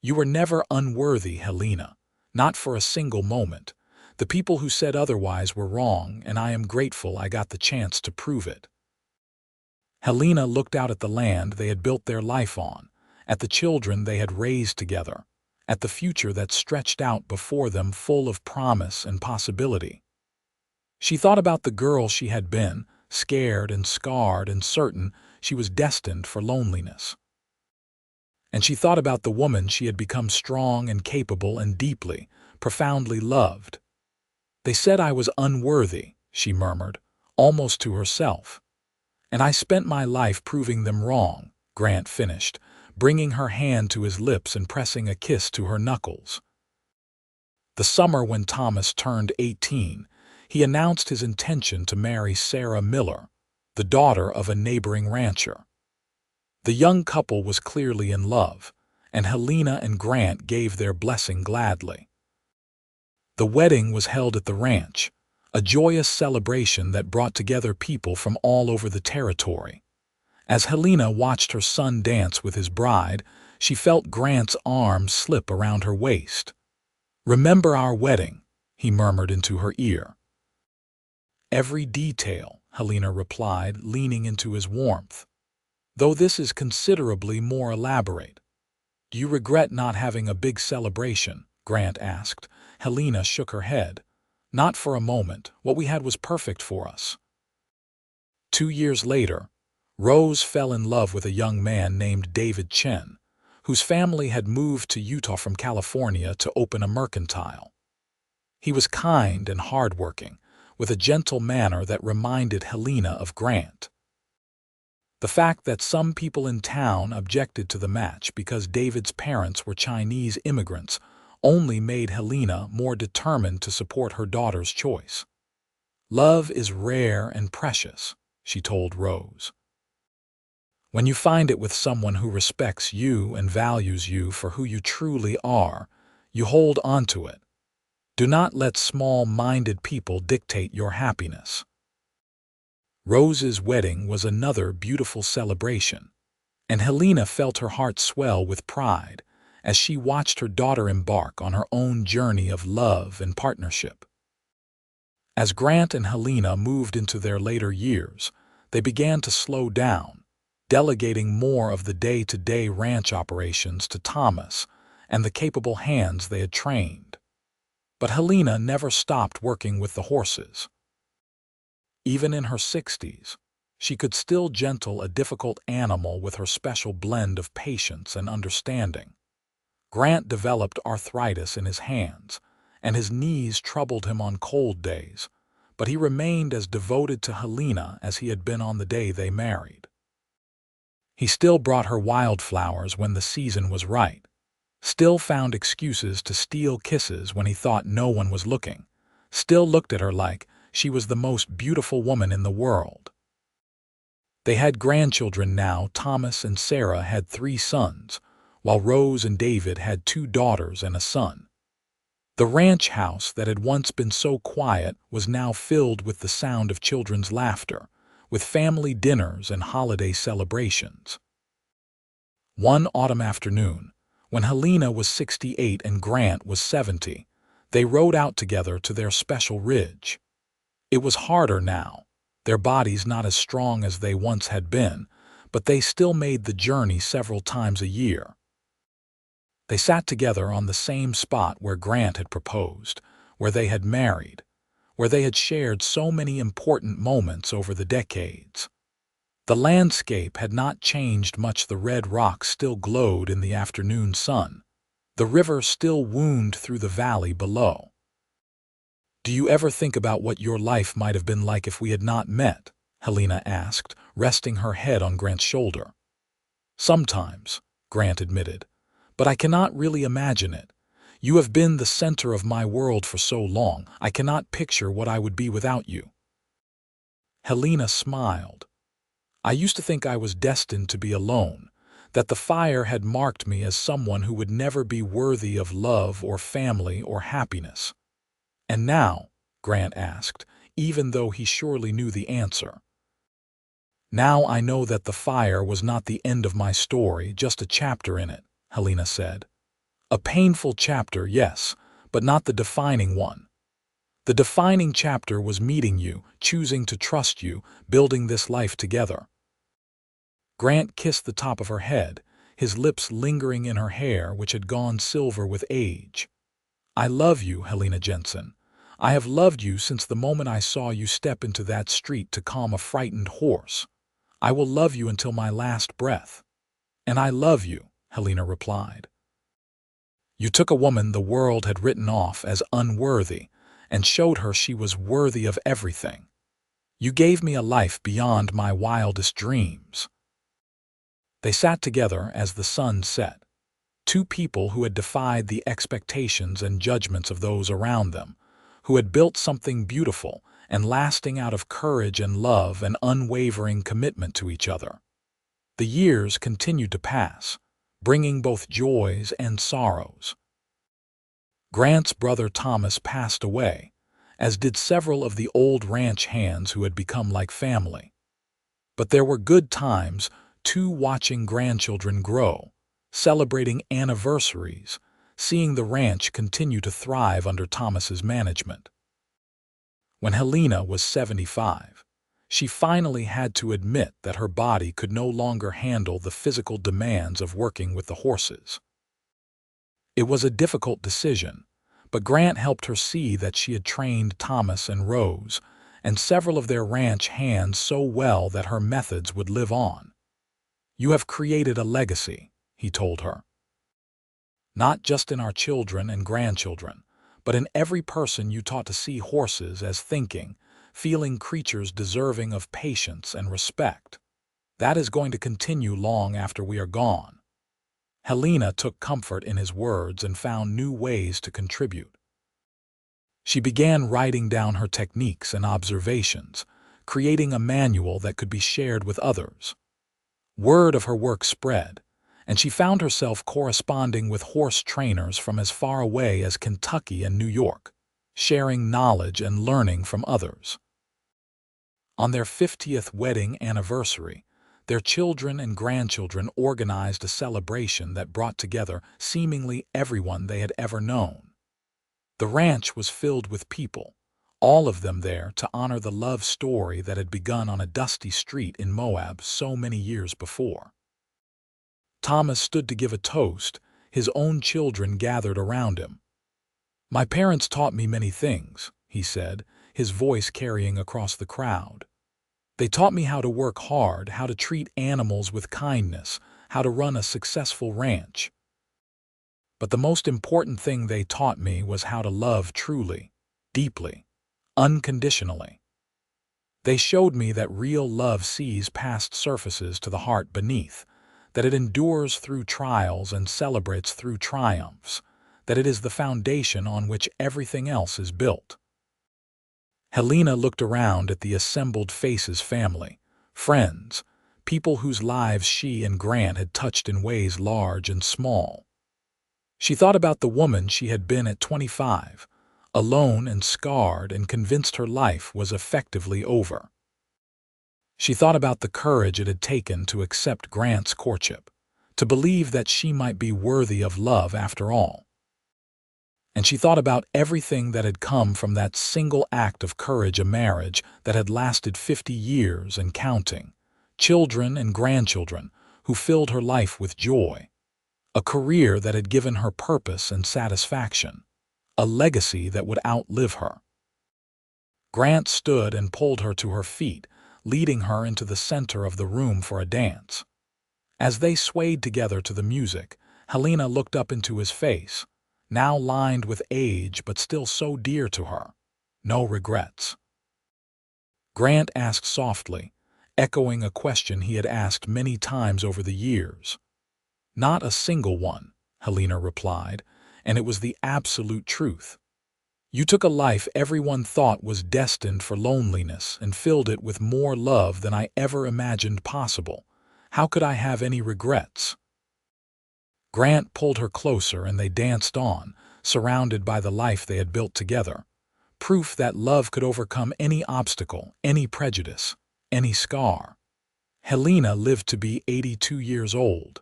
"You were never unworthy, Helena, not for a single moment. The people who said otherwise were wrong, and I am grateful I got the chance to prove it." Helena looked out at the land they had built their life on, at the children they had raised together, at the future that stretched out before them full of promise and possibility. She thought about the girl she had been, scared and scarred and certain she was destined for loneliness. And she thought about the woman she had become, strong and capable and deeply, profoundly loved. "They said I was unworthy," she murmured, almost to herself. "And I spent my life proving them wrong," Grant finished, bringing her hand to his lips and pressing a kiss to her knuckles. The summer when Thomas turned 18, he announced his intention to marry Sarah Miller, the daughter of a neighboring rancher. The young couple was clearly in love, and Helena and Grant gave their blessing gladly. The wedding was held at the ranch, a joyous celebration that brought together people from all over the territory. As Helena watched her son dance with his bride, she felt Grant's arm slip around her waist. "Remember our wedding," he murmured into her ear. "Every detail," Helena replied, leaning into his warmth. "Though this is considerably more elaborate." "Do you regret not having a big celebration?" Grant asked. Helena shook her head. "Not for a moment. What we had was perfect for us." 2 years later, Rose fell in love with a young man named David Chen, whose family had moved to Utah from California to open a mercantile. He was kind and hardworking, with a gentle manner that reminded Helena of Grant. The fact that some people in town objected to the match because David's parents were Chinese immigrants only made Helena more determined to support her daughter's choice. "Love is rare and precious," she told Rose. "When you find it with someone who respects you and values you for who you truly are, you hold onto it. Do not let small-minded people dictate your happiness." Rose's wedding was another beautiful celebration, and Helena felt her heart swell with pride as she watched her daughter embark on her own journey of love and partnership. As Grant and Helena moved into their later years, they began to slow down, delegating more of the day-to-day ranch operations to Thomas and the capable hands they had trained. But Helena never stopped working with the horses. Even in her 60s, she could still gentle a difficult animal with her special blend of patience and understanding. Grant developed arthritis in his hands, and his knees troubled him on cold days, but he remained as devoted to Helena as he had been on the day they married. He still brought her wildflowers when the season was right, still found excuses to steal kisses when he thought no one was looking, still looked at her like she was the most beautiful woman in the world. They had grandchildren now. Thomas and Sarah had 3 sons, while Rose and David had 2 daughters and a son. The ranch house that had once been so quiet was now filled with the sound of children's laughter, with family dinners and holiday celebrations. One autumn afternoon, when Helena was 68 and Grant was 70, they rode out together to their special ridge. It was harder now, their bodies not as strong as they once had been, but they still made the journey several times a year. They sat together on the same spot where Grant had proposed, where they had married, where they had shared so many important moments over the decades. The landscape had not changed much. The red rocks still glowed in the afternoon sun. The river still wound through the valley below. "Do you ever think about what your life might have been like if we had not met?" Helena asked, resting her head on Grant's shoulder. "Sometimes," Grant admitted, "but I cannot really imagine it. You have been the center of my world for so long, I cannot picture what I would be without you." Helena smiled. "I used to think I was destined to be alone, that the fire had marked me as someone who would never be worthy of love or family or happiness." "And now?" Grant asked, even though he surely knew the answer. "Now I know that the fire was not the end of my story, just a chapter in it," Helena said. "A painful chapter, yes, but not the defining one. The defining chapter was meeting you, choosing to trust you, building this life together." Grant kissed the top of her head, his lips lingering in her hair, which had gone silver with age. "I love you, Helena Jensen. I have loved you since the moment I saw you step into that street to calm a frightened horse. I will love you until my last breath." "And I love you," Helena replied. "You took a woman the world had written off as unworthy and showed her she was worthy of everything. You gave me a life beyond my wildest dreams." They sat together as the sun set, 2 people who had defied the expectations and judgments of those around them, who had built something beautiful and lasting out of courage and love and unwavering commitment to each other. The years continued to pass, bringing both joys and sorrows. Grant's brother Thomas passed away, as did several of the old ranch hands who had become like family. But there were good times, too, watching grandchildren grow, celebrating anniversaries, seeing the ranch continue to thrive under Thomas's management. When Helena was 75, she finally had to admit that her body could no longer handle the physical demands of working with the horses. It was a difficult decision, but Grant helped her see that she had trained Thomas and Rose and several of their ranch hands so well that her methods would live on. "You have created a legacy," he told her. "Not just in our children and grandchildren, but in every person you taught to see horses as thinking, feeling creatures deserving of patience and respect. That is going to continue long after we are gone." Helena took comfort in his words and found new ways to contribute. She began writing down her techniques and observations, creating a manual that could be shared with others. Word of her work spread, and she found herself corresponding with horse trainers from as far away as Kentucky and New York, sharing knowledge and learning from others. On their 50th wedding anniversary, their children and grandchildren organized a celebration that brought together seemingly everyone they had ever known. The ranch was filled with people, all of them there to honor the love story that had begun on a dusty street in Moab so many years before. Thomas stood to give a toast, his own children gathered around him. "My parents taught me many things," he said, his voice carrying across the crowd. "They taught me how to work hard, how to treat animals with kindness, how to run a successful ranch. But the most important thing they taught me was how to love truly, deeply, unconditionally. They showed me that real love sees past surfaces to the heart beneath, that it endures through trials and celebrates through triumphs, that it is the foundation on which everything else is built. Helena looked around at the assembled faces, family, friends, people whose lives she and Grant had touched in ways large and small. She thought about the woman she had been at 25, alone and scarred and convinced her life was effectively over. She thought about the courage it had taken to accept Grant's courtship, to believe that she might be worthy of love after all. And she thought about everything that had come from that single act of courage, a marriage that had lasted 50 years and counting, children and grandchildren who filled her life with joy, a career that had given her purpose and satisfaction, a legacy that would outlive her. Grant stood and pulled her to her feet, leading her into the center of the room for a dance. As they swayed together to the music, Helena looked up into his face, now lined with age but still so dear to her. No regrets. Grant asked softly, echoing a question he had asked many times over the years. Not a single one, Helena replied, and it was the absolute truth. You took a life everyone thought was destined for loneliness and filled it with more love than I ever imagined possible. How could I have any regrets? Grant pulled her closer and they danced on, surrounded by the life they had built together. Proof that love could overcome any obstacle, any prejudice, any scar. Helena lived to be 82 years old.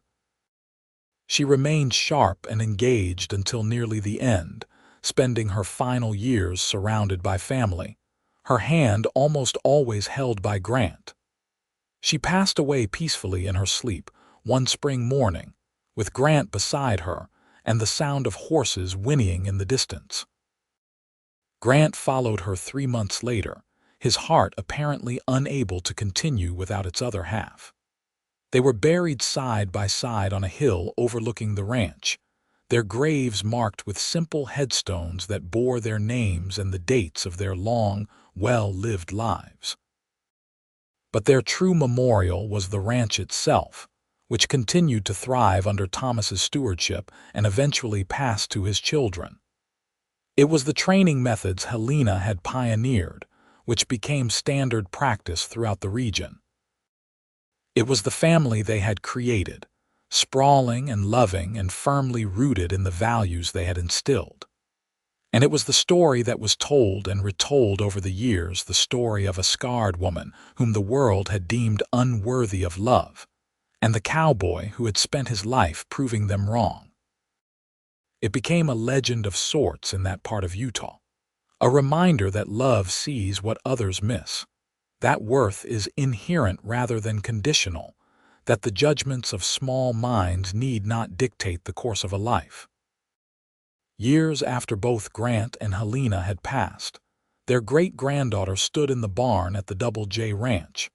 She remained sharp and engaged until nearly the end, spending her final years surrounded by family, her hand almost always held by Grant. She passed away peacefully in her sleep one spring morning, with Grant beside her and the sound of horses whinnying in the distance. Grant followed her 3 months later, his heart apparently unable to continue without its other half. They were buried side by side on a hill overlooking the ranch, their graves marked with simple headstones that bore their names and the dates of their long, well-lived lives. But their true memorial was the ranch itself, which continued to thrive under Thomas's stewardship and eventually passed to his children. It was the training methods Helena had pioneered, which became standard practice throughout the region. It was the family they had created, sprawling and loving and firmly rooted in the values they had instilled. And it was the story that was told and retold over the years, the story of a scarred woman whom the world had deemed unworthy of love, and the cowboy who had spent his life proving them wrong. It became a legend of sorts in that part of Utah, a reminder that love sees what others miss, that worth is inherent rather than conditional, that the judgments of small minds need not dictate the course of a life. Years after both Grant and Helena had passed, their great-granddaughter stood in the barn at the Double J Ranch,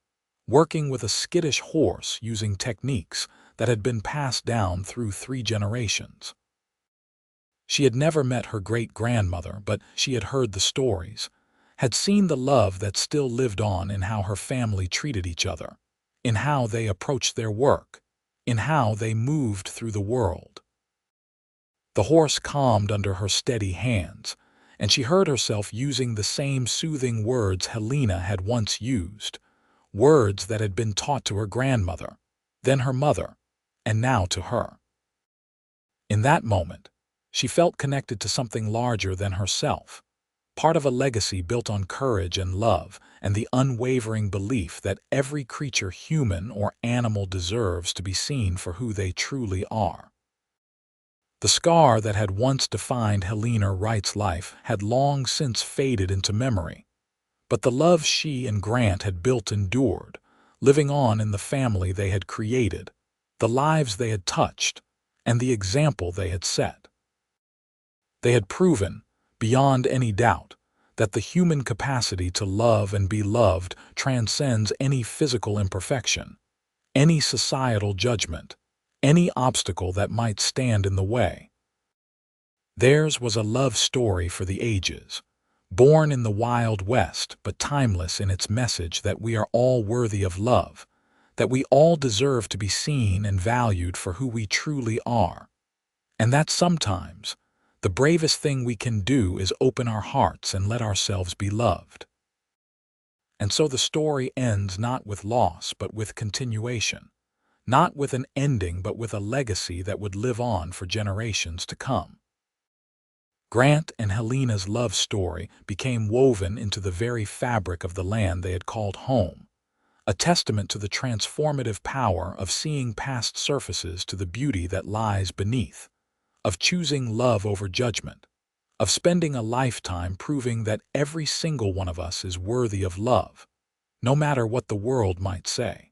working with a skittish horse using techniques that had been passed down through 3 generations. She had never met her great-grandmother, but she had heard the stories, had seen the love that still lived on in how her family treated each other, in how they approached their work, in how they moved through the world. The horse calmed under her steady hands, and she heard herself using the same soothing words Helena had once used, words that had been taught to her grandmother, then her mother, and now to her. In that moment, she felt connected to something larger than herself, part of a legacy built on courage and love and the unwavering belief that every creature, human or animal, deserves to be seen for who they truly are. The scar that had once defined Helena Wright's life had long since faded into memory, but the love she and Grant had built endured, living on in the family they had created, the lives they had touched, and the example they had set. They had proven, beyond any doubt, that the human capacity to love and be loved transcends any physical imperfection, any societal judgment, any obstacle that might stand in the way. Theirs was a love story for the ages, Born in the Wild West, but timeless in its message that we are all worthy of love, that we all deserve to be seen and valued for who we truly are, and that sometimes the bravest thing we can do is open our hearts and let ourselves be loved. And so the story ends not with loss, but with continuation, not with an ending, but with a legacy that would live on for generations to come. Grant and Helena's love story became woven into the very fabric of the land they had called home, a testament to the transformative power of seeing past surfaces to the beauty that lies beneath, of choosing love over judgment, of spending a lifetime proving that every single one of us is worthy of love, no matter what the world might say.